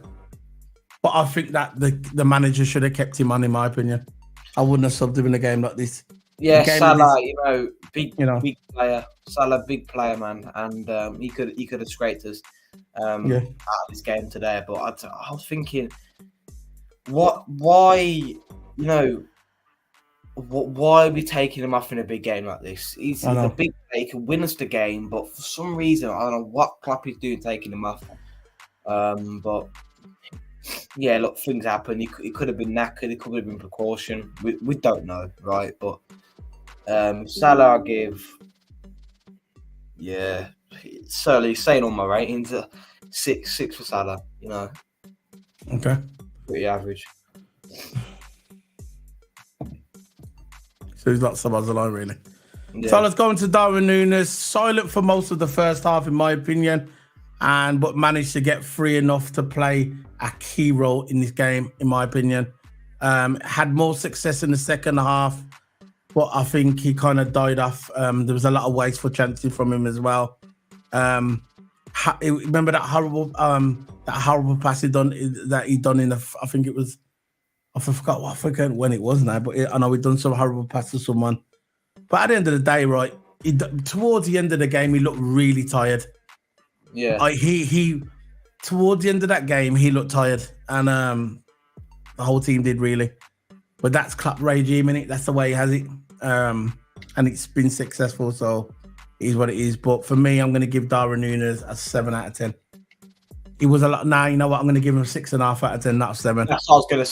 But I think that the manager should have kept him on, in my opinion. I wouldn't have subbed him in a game like this. Yeah, Salah, big player. Salah, big player, man, and he could have scraped us out of this game today. But I was thinking, why are we taking him off in a big game like this? He's a big player. He can win us the game, but for some reason, I don't know what Klopp is doing taking him off. But yeah, look, things happen. He could have been knackered. It could have been precaution. We don't know, right? But Salah, I'll give. Yeah, certainly saying all my ratings, 6 for Salah. Okay, pretty average. So he's not Sabazala, really. Yeah. So let's go into Darwin Núñez. Silent for most of the first half, in my opinion, but managed to get free enough to play a key role in this game, in my opinion. Had more success in the second half, but I think he kind of died off. There was a lot of wasteful chances from him as well. Remember that horrible pass he done in the, I think it was, I forgot when it was now, but I know he'd done some horrible pass to someone. But at the end of the day, right, towards the end of the game, he looked really tired. Yeah. He towards the end of that game, he looked tired, and the whole team did really. But that's Klopp regime, innit? That's the way he has it, and it's been successful, so it is what it is. But for me, I'm going to give Darwin Núñez a 7 out of 10. It was a lot. Now, you know what? I'm going to give him a 6.5 out of 10, not a 7. That's what I was going to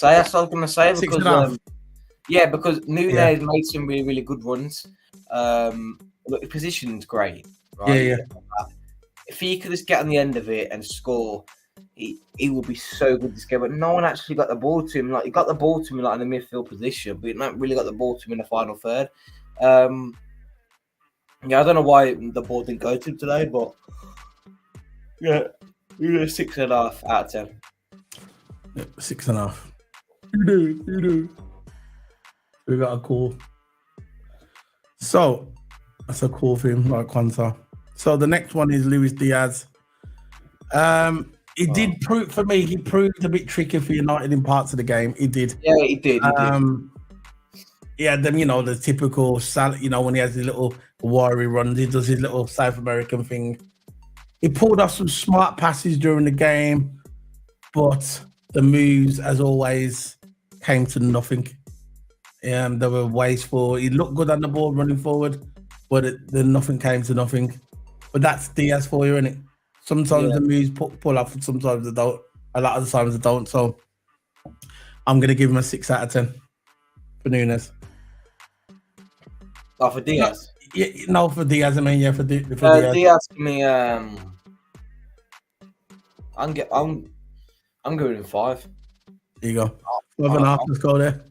say. Because because Núñez made some really, really good runs. Look, the position's great, right? Yeah. If he could just get on the end of it and score, he will be so good this game. But no one actually got the ball to him. Like, he got the ball to him like in the midfield position, but he not really got the ball to him in the final third. I don't know why the ball didn't go to him today, but yeah, 6.5 out of 10. Yeah, 6.5. You do. We got a call. So that's a call for him, like Quanta. So the next one is Luis Diaz. He did prove for me. He proved a bit tricky for United in parts of the game. He did. Yeah, he did. He had them, the typical, when he has his little wiry runs, he does his little South American thing. He pulled off some smart passes during the game, but the moves, as always, came to nothing. They were wasteful. He looked good on the ball running forward, but then nothing came to nothing. But that's Diaz for you, isn't it? Sometimes the moves pull off, and sometimes they don't. A lot of the times they don't. So I'm going to give him a 6 out of 10 for Núñez. Oh, for Diaz? No, for Diaz. I mean, for Diaz. Diaz, to me, I'm giving him 5. There you go. 5.5. Let's go there.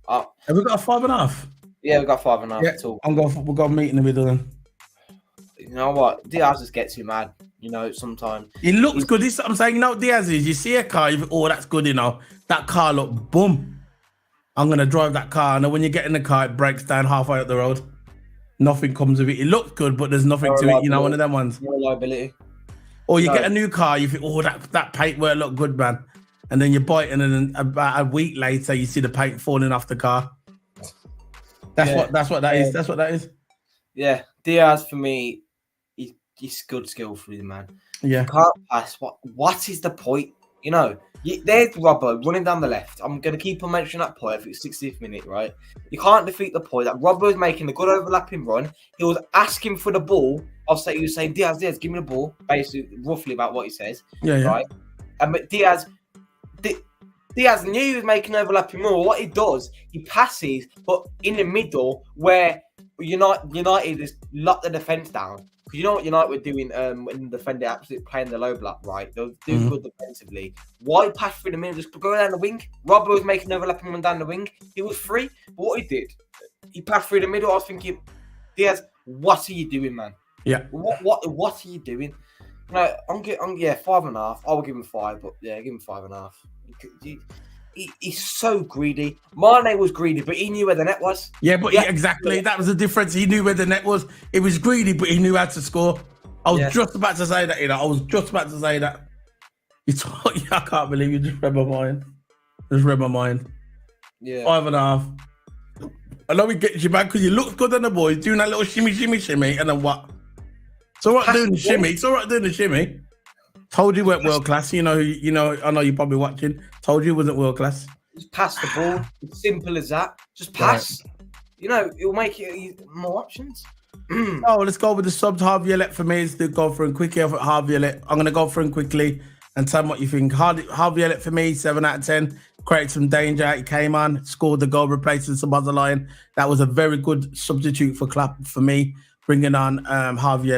Have we got a 5.5? Yeah, we got 5.5. Yeah, we'll go meet in the middle then. You know what? Diaz just gets you mad. Sometimes he looks good. This I'm saying. Diaz is. You see a car, that's good. That car look boom. I'm gonna drive that car, and when you get in the car, it breaks down halfway up the road. Nothing comes of it. It looks good, but there's nothing to it. One of them ones. No reliability. Or you get a new car, you think, that paintwork look good, man. and then you bite, and then about a week later, you see the paint falling off the car. That's what that is. That's what that is. Yeah, Diaz for me, he's good, skillful man. Yeah, you can't pass. What is the point? You know, there's Robbo running down the left. I'm going to keep on mentioning that point. I think it's 60th minute, right? You can't defeat the point that Robbo was making a good overlapping run. He was asking for the ball. He was saying, Diaz, give me the ball. Basically, roughly about what he says. Yeah. Right? But Diaz knew he was making overlapping run. What he does, he passes, but in the middle where United just locked the defence down. Because you know what United were doing when the defender absolutely playing the low block, right? They were doing good defensively. Why pass through the middle? Just go down the wing. Robbo was making overlapping run down the wing. He was free. But what he did, he passed through the middle. I was thinking, Diaz, what are you doing, man? Yeah. What are you doing? No, I'm 5.5. I will give him 5, but yeah, give him 5.5. He's so greedy. Mane was greedy, but he knew where the net was. Yeah, but exactly. That was the difference. He knew where the net was. It was greedy, but he knew how to score. I was just about to say that, I was just about to say that. I can't believe you just read my mind. Yeah. 5.5. I know he gets you back because you look good on the boys, doing that little shimmy, and then what? It's all right doing the shimmy. Told you weren't world class. I know you're probably watching. Told you it wasn't world class. Just pass the ball. It's simple as that. Just pass. Right. It'll make it more options. Let's go with the subs. Harvey for me is to go for him quickly. Harvey I'm going to go for him quickly and tell me what you think. Harvey for me, 7 out of 10. Created some danger. He came on, scored the goal, replacing Szoboszlai. That was a very good substitute for Klopp for me. Bringing on Harvey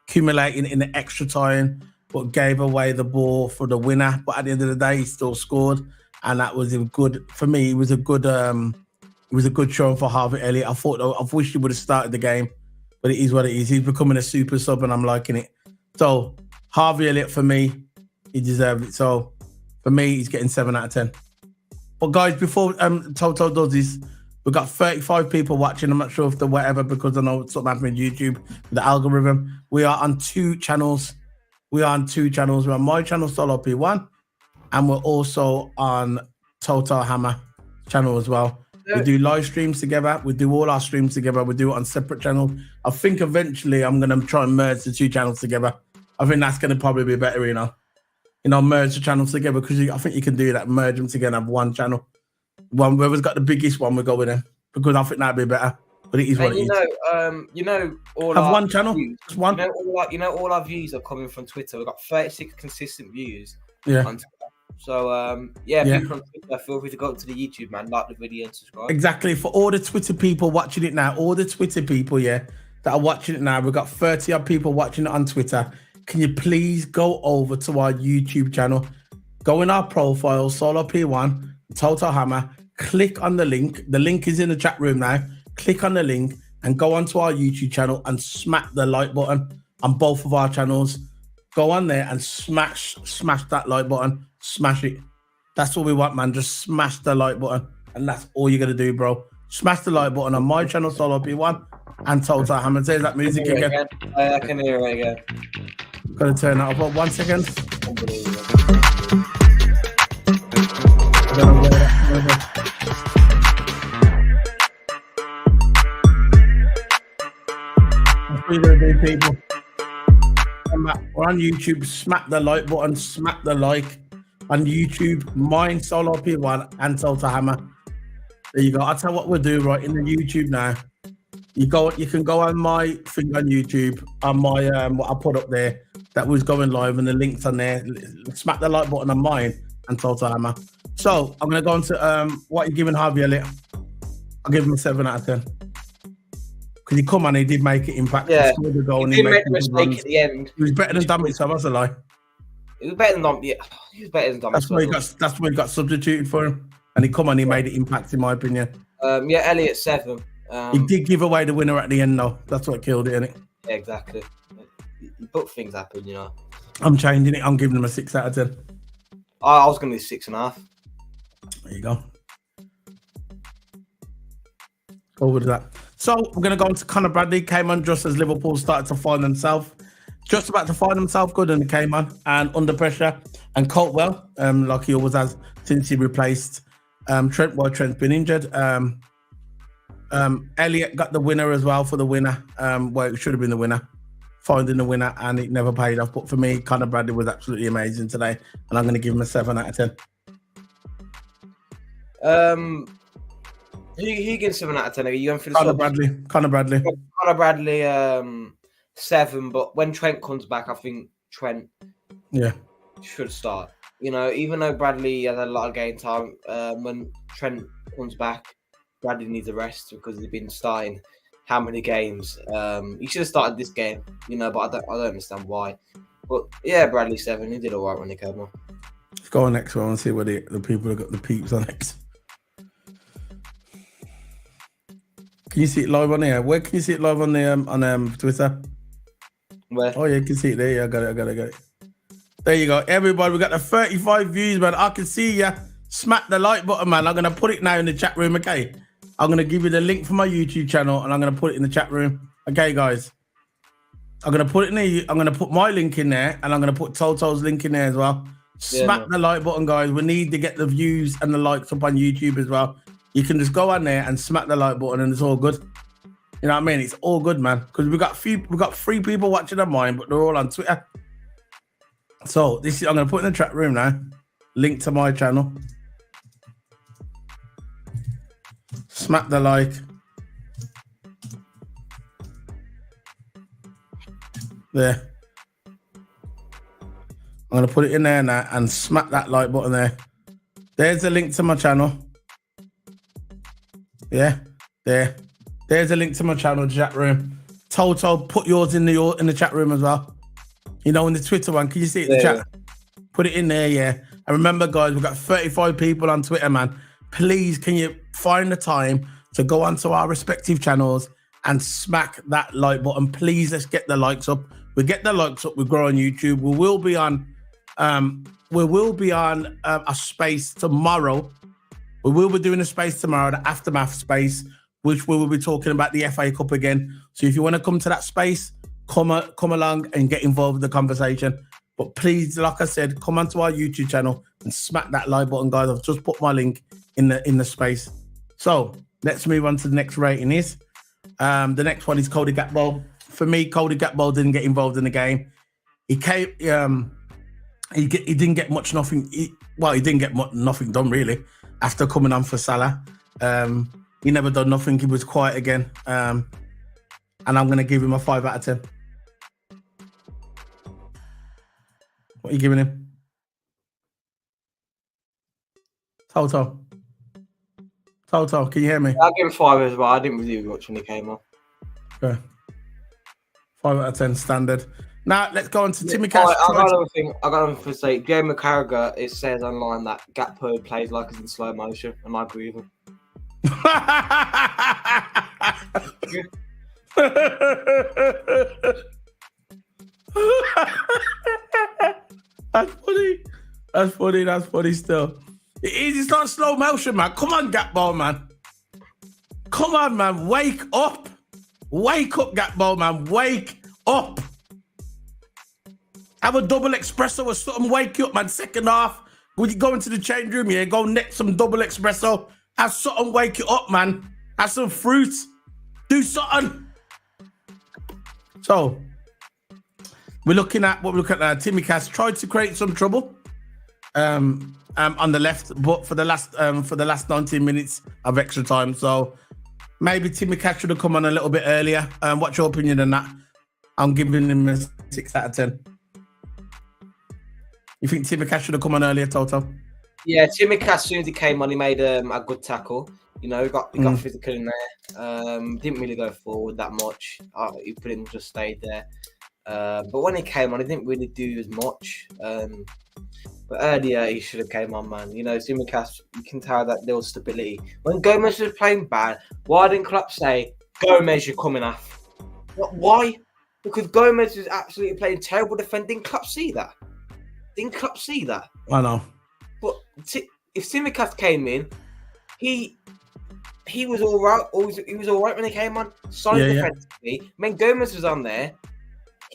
accumulating in the extra time, but gave away the ball for the winner. But at the end of the day, he still scored, and that was good for me. It was a good showing for Harvey Elliott. I wish he would have started the game, but it is what it is. He's becoming a super sub, and I'm liking it. So Harvey Elliott for me, he deserved it. So for me, he's getting 7 out of 10. But guys, before Toto does this, we've got 35 people watching. I'm not sure if the whatever, because I know something happened with YouTube, the algorithm. We are on 2 channels. We're on my channel, Solo P1, and we're also on TOTO Hammer channel as well. We do live streams together. We do all our streams together. We do it on separate channels. I think eventually I'm going to try and merge the 2 channels together. I think that's going to probably be better, merge the channels together, because I think you can do that, merge them together and have one channel. Whoever's got the biggest one, we go with them, because I think that'd be better. But it is what it is. All have our one channel, views, just one. All our views are coming from Twitter. We've got 36 consistent views. Yeah. On Twitter. So people on Twitter, feel free to go to the YouTube, man, like the video and subscribe. Exactly. For all the Twitter people watching it now, that are watching it now, we've got 30 odd people watching it on Twitter. Can you please go over to our YouTube channel, go in our profile, Solo P1, TOTO Hammer, click on the link. The link is in the chat room now. Click on the link and go onto our YouTube channel and smack the like button on both of our channels. Go on there and smash that like button. Smash it. That's what we want, man. Just smash the like button. And that's all you're going to do, bro. Smash the like button on my channel, Solo P1, and TOTO Hammer. There's that music again. I can hear it again. Gotta turn that up. 1 second. People. We're on YouTube. Smack the like button. Smack the like on YouTube. Mine, Solo P1, and TOTO Hammer. There you go. I'll tell you what we'll do right in the YouTube now. You can go on my thing on YouTube, on my what I put up there that was going live, and the links on there. Smack the like button on mine and TOTO Hammer. So I'm gonna go on to what you're giving Harvey Elliott. I'll give him a 7 out of 10. Because he did make it impact. Yeah, he scored the goal, he did make a mistake at the end. He was better than Dominic Szoboszlai. He was better than Dominic. He was better than Dominic. That's why he got substituted for him, and he made it impact, in my opinion. Elliott 7. He did give away the winner at the end, though. That's what killed it, innit? Yeah, exactly. But things happen, I'm changing it. I'm giving him a 6 out of 10. I was going to be 6.5. There you go. Over to that. So we're going to go on to Conor Bradley. Came on just as Liverpool started to find themselves. just about to find himself good, and he came on and under pressure and coped well, like he always has since he replaced Trent. While Trent's been injured. Elliot got the winner as well for the winner. Well, it should have been the winner, finding the winner, and it never paid off. But for me, Conor Bradley was absolutely amazing today, and I'm going to give him a 7 out of 10. Who gives 7 out of 10? Are you going for the Conor Bradley. Conor Bradley, 7. But when Trent comes back, I think Trent should start. You know, even though Bradley has a lot of game time, when Trent comes back, Bradley needs a rest because he's been starting how many games. He should have started this game, you know, but I don't understand why. But yeah, Bradley 7. He did all right when he came on. Let's go on next one and see where the people have got the peeps on next. Can you see it live on here? Where can you see it live on the on Twitter? Where? Oh yeah, you can see it there. Yeah, I got it. There you go, everybody. We got the 35 views, man. I can see ya. Smack the like button, man. I'm gonna put it now in the chat room. Okay, I'm gonna give you the link for my YouTube channel, and I'm gonna put it in the chat room. Okay, guys. I'm gonna put it in there. I'm gonna put my link in there, and I'm gonna put Toto's link in there as well. Smack the like button, guys. We need to get the views and the likes up on YouTube as well. You can just go on there and smack the like button, and it's all good. You know what I mean? It's all good, man. Because we got 3 people watching on mine, but they're all on Twitter. So this is I'm gonna put in the chat room now. Link to my channel. Smack the like. There. I'm gonna put it in there now and smack that like button there. There's a link to my channel. Yeah, there. There's a link to my channel, chat room. Toto, put yours in the chat room as well. You know, in the Twitter one, can you see it in the chat? Put it in there, yeah. And remember, guys, we've got 35 people on Twitter, man. Please, can you find the time to go onto our respective channels and smack that like button? Please, let's get the likes up. We get the likes up, we grow on YouTube. We will be on a space tomorrow. We will be doing a space tomorrow, the Aftermath space, which we will be talking about the FA Cup again. So if you want to come to that space, come along and get involved with the conversation. But please, like I said, come onto our YouTube channel and smack that like button, guys. I've just put my link in the space. So let's move on to the next rating. The next one is Cody Gakpo. For me, Cody Gakpo didn't get involved in the game. He came. He didn't get much. Nothing. He didn't get nothing done really after coming on for Salah. He never done nothing. He was quiet again. And I'm going to give him a 5 out of 10. What are you giving him? Toto, can you hear me? I'll give him 5 as well. I didn't really watch when he came on. Okay. 5 out of 10 standard. Now let's go on to Timmy Cash. I got another thing to say. Joe McCarragher, it says online that Gakpo plays like it's in slow motion, and I agree with him. That's funny still. It's not slow motion, man. Come on, Gakpo, man. Come on, man. Wake up, Gakpo, man. Wake up. Have a double espresso or something. Wake you up, man. Second half, when you go into the change room, yeah, go next some double espresso. Have something, wake you up, man. Have some fruit. Do something. So, we're looking at Timmy Cass tried to create some trouble on the left, but for the last 19 minutes of extra time. So, maybe Timmy Cass should have come on a little bit earlier. What's your opinion on that? I'm giving him a 6 out of 10. You think Timmy Cass should have come on earlier, Toto? Yeah, Timmy Cass, as soon as he came on, he made a good tackle. You know, he got physical in there. Didn't really go forward that much. He pretty much just stayed there. But when he came on, he didn't really do as much. But earlier, he should have came on, man. You know, Timmy Cass, you can tell that there was stability. When Gomez was playing bad, why didn't Klopp say, Gomez, you're coming off? Why? Because Gomez was absolutely playing terrible defending. Didn't Klopp see that? I know. But if Tsimikas came in, he was all right. He was all right when he came on. Solid defensively. When Gomez was on there,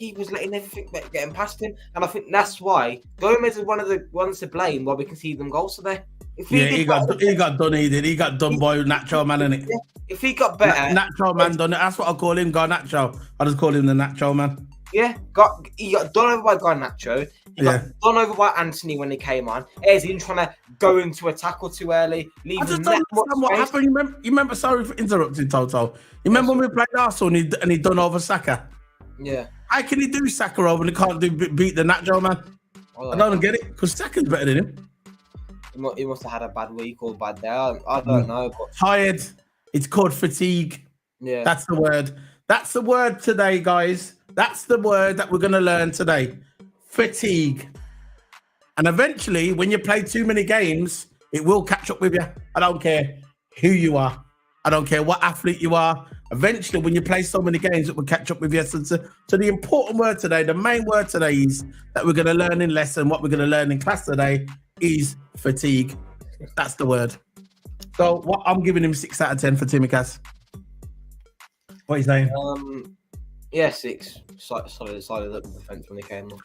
he was letting everything getting past him, and I think that's why Gomez is one of the ones to blame why we can see them goals today. If he got done. He got done by Nacho Man, innit? Yeah, if he got better, Nacho Man done it. That's what I call him, Garnacho. I just call him the Nacho Man. Yeah, he got done over by Garnacho. He got done over by Anthony when he came on. He's in trying to go into a tackle too early. I just don't understand what happened. You remember? Sorry for interrupting, Toto. You remember when we played Arsenal and he done over Saka? Yeah. How can he do Saka over and he can't beat the Nacho Man? I don't get it because Saka's better than him. He must have had a bad week or bad day. I don't know. But... Tired. It's called fatigue. Yeah. That's the word. That's the word today, guys. That's the word that we're going to learn today. Fatigue. And eventually, when you play too many games, it will catch up with you. I don't care who you are. I don't care what athlete you are. Eventually, when you play so many games, it will catch up with you. So the important word today, the main word today is that we're going to learn in lesson, what we're going to learn in class today is fatigue. That's the word. So what I'm giving him 6 out of 10 for Timmy Cass. What are you saying? Yeah, 6. Solid defense when he came on.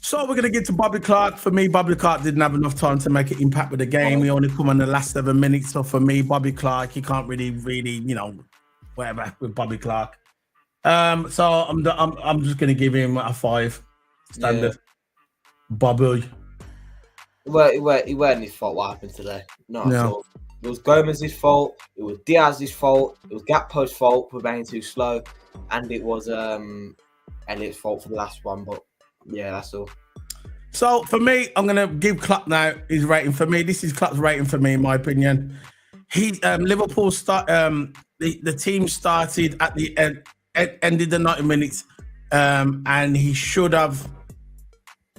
So we're going to get to Bobby Clark. For me, Bobby Clark didn't have enough time to make an impact with the game. He only come on the last 7 minutes. So for me, Bobby Clark, you can't really, whatever with Bobby Clark. So I'm just going to give him a 5 standard. Yeah. Bobby. It weren't his fault what happened today. Not at all. It was Gomez's fault. It was Diaz's fault. It was Gakpo's fault for being too slow, and it was Elliott's fault for the last one. But yeah, that's all. So for me, I'm gonna give Klopp now his rating. For me, this is Klopp's rating for me, in my opinion. He Liverpool the team started at the end, ended the 90 minutes, and he should have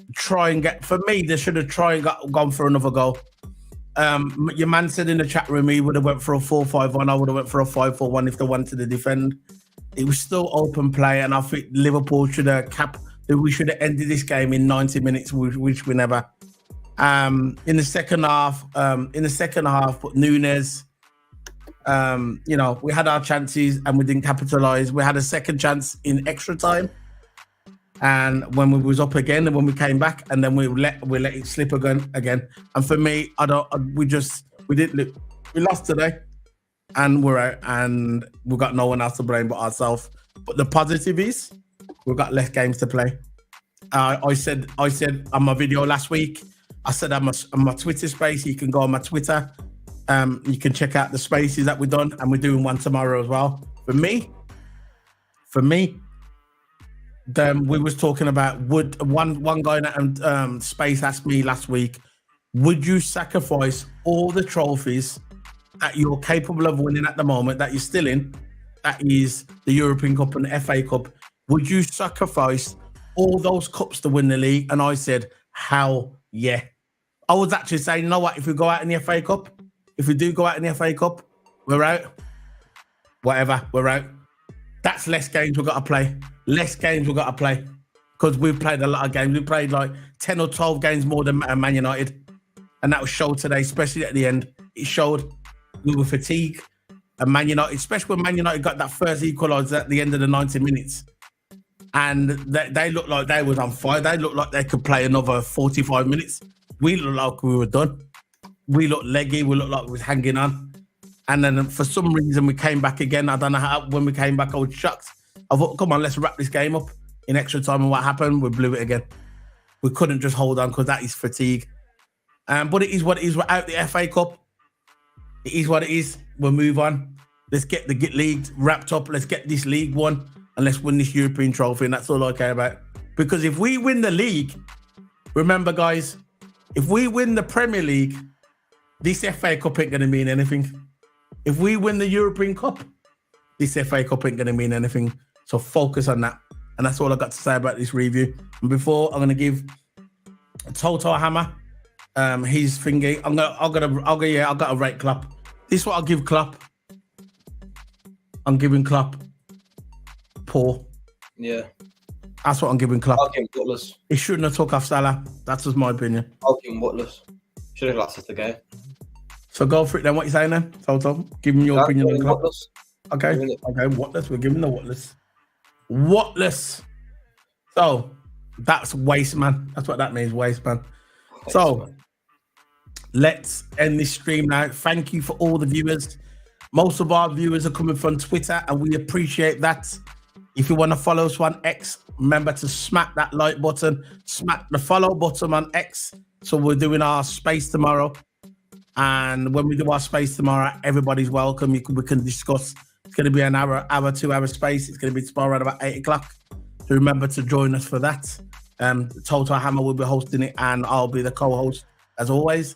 they should have gone for another goal. Your man said in the chat room he would have went for a 4-5-1. I would have went for a 5-4-1 if they wanted to defend. It was still open play, and I think Liverpool should have we should have ended this game in 90 minutes, which we never. In the second half, but Nunes, we had our chances and we didn't capitalize. We had a second chance in extra time, and when we was up again, and when we came back, and then we let it slip again. And for me, we lost today, and we're out, and we've got no one else to blame but ourselves. But the positive is we've got less games to play. I said on my video last week, I said on my Twitter space, you can go on my Twitter. You can check out the spaces that we've done, and we're doing one tomorrow as well. For me, we was talking about one guy in space asked me last week, would you sacrifice all the trophies that you're capable of winning at the moment that you're still in, that is the European Cup and the FA Cup, would you sacrifice all those cups to win the league? And I said, hell yeah. I was actually saying, you know what, if we go out in the FA Cup, if we do go out in the FA Cup, we're out. Whatever, we're out. That's less games we've got to play. Because we've played a lot of games. We played like 10 or 12 games more than Man United. And that was showed today, especially at the end. It showed we were fatigued. And Man United, especially when Man United got that first equaliser at the end of the 90 minutes. And they looked like they was on fire. They looked like they could play another 45 minutes. We looked like we were done. We looked leggy. We looked like we was hanging on. And then for some reason, we came back again. I don't know how. When we came back, I was shocked. I thought, come on, let's wrap this game up in extra time. And what happened? We blew it again. We couldn't just hold on because that is fatigue. But it is what it is. We're out the FA Cup. It is what it is. We'll move on. Let's get the league wrapped up. Let's get this league won. And let's win this European trophy. And that's all I care about. Because if we win the league, remember, guys, if we win the Premier League, this FA Cup ain't going to mean anything. If we win the European Cup, this FA Cup ain't going to mean anything. So focus on that. And that's all I got to say about this review. And before, I'm going to give TOTO a hammer. His thingy. I got a rate Klopp. This is what I'll give Klopp. I'm giving Klopp poor. Yeah. That's what I'm giving Klopp. I'll give him gutless. He shouldn't have took off Salah. That's just my opinion. I'll give him gutless. Should have lasted the game. So go for it then. What you saying then, TOTO? Give me your opinion on Klopp. Okay. Whatless. We're giving the whatless. Whatless. So that's waste, man. That's what that means, waste, man. So let's end this stream now. Thank you for all the viewers. Most of our viewers are coming from Twitter, and we appreciate that. If you want to follow us on X, remember to smack that like button, smack the follow button on X. So we're doing our space tomorrow. And when we do our space tomorrow, everybody's welcome. We can discuss. It's going to be an hour, 2-hour space. It's going to be tomorrow at about 8 o'clock. So remember to join us for that. TOTO Hammer will be hosting it, and I'll be the co-host as always.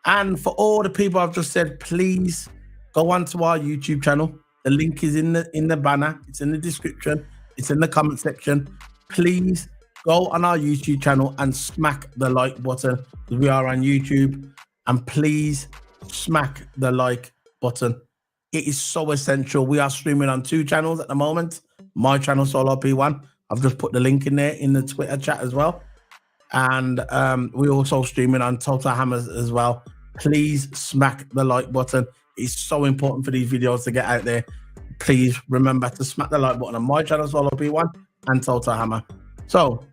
And for all the people I've just said, please go onto our YouTube channel. The link is in the banner. It's in the description. It's in the comment section. Please go on our YouTube channel and smack the like button. We are on YouTube. And please smack the like button. It is so essential. We are streaming on 2 channels at the moment. My channel, Solo P1. I've just put the link in there in the Twitter chat as well. And we're also streaming on TOTO Hammers as well. Please smack the like button. It's so important for these videos to get out there. Please remember to smack the like button on my channel, Solo P1 and TOTO Hammer. So,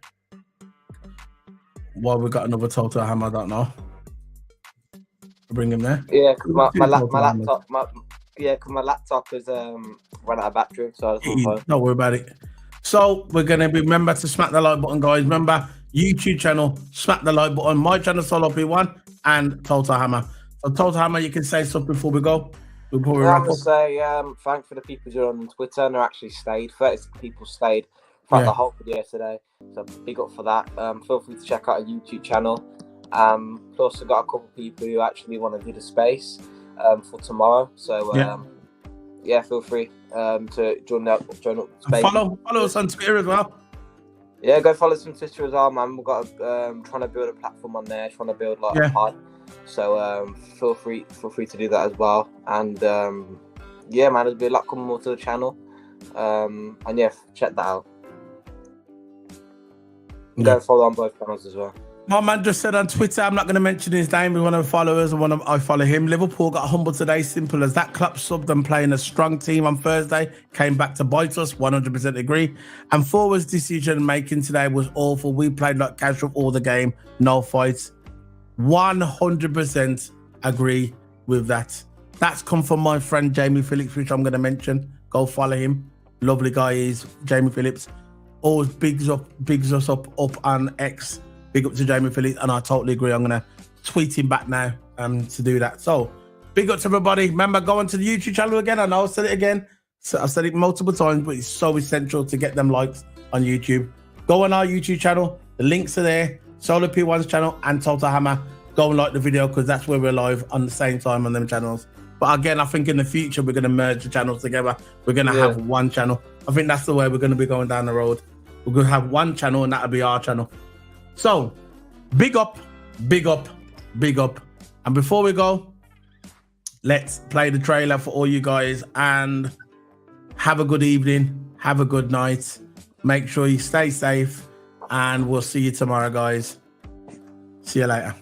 well, we got another TOTO Hammer, I don't know. Bring him there. Yeah, because my laptop is run out of battery, so don't worry about it. So we're gonna remember to smack the like button, guys. Remember, YouTube channel, smack the like button. My channel, Solo P1 and TOTO Hammer. So TOTO Hammer, you can say something before we go. Before we wrap up. Say thanks for the people who are on Twitter and who actually stayed. 30 people stayed throughout the whole video today. So big up for that. Feel free to check out our YouTube channel. Plus I've got a couple of people who actually want to do the space for tomorrow. So feel free to join up space. Follow us on Twitter as well. Yeah, go follow us on Twitter as well, man. We've got trying to build a platform on there, trying to build a pod. So feel free to do that as well. And man, there'll be a lot coming more to the channel. And check that out. Go follow on both channels as well. My man just said on Twitter, I'm not going to mention his name, he's one of the followers, and I follow him. Liverpool got humbled today, simple as that. Klopp subbed and playing a strong team on Thursday, came back to bite us, 100% agree. And forwards decision making today was awful. We played like casual all the game, no fights. 100% agree with that. That's come from my friend Jamie Phillips, which I'm going to mention. Go follow him. Lovely guy is Jamie Phillips. Always bigs us up on X. Big up to Jamie Phillips, and I totally agree. I'm going to tweet him back now to do that. So, big up to everybody. Remember, go onto the YouTube channel again. I know I've said it again. So I've said it multiple times, but it's so essential to get them likes on YouTube. Go on our YouTube channel. The links are there. Solo P1's channel and TOTO Hammer. Go and like the video because that's where we're live on the same time on them channels. But again, I think in the future, we're going to merge the channels together. We're going to have one channel. I think that's the way we're going to be going down the road. We're going to have one channel, and that'll be our channel. So, big up, big up, big up. And before we go, let's play the trailer for all you guys and have a good evening, have a good night. Make sure you stay safe, and we'll see you tomorrow, guys. See you later.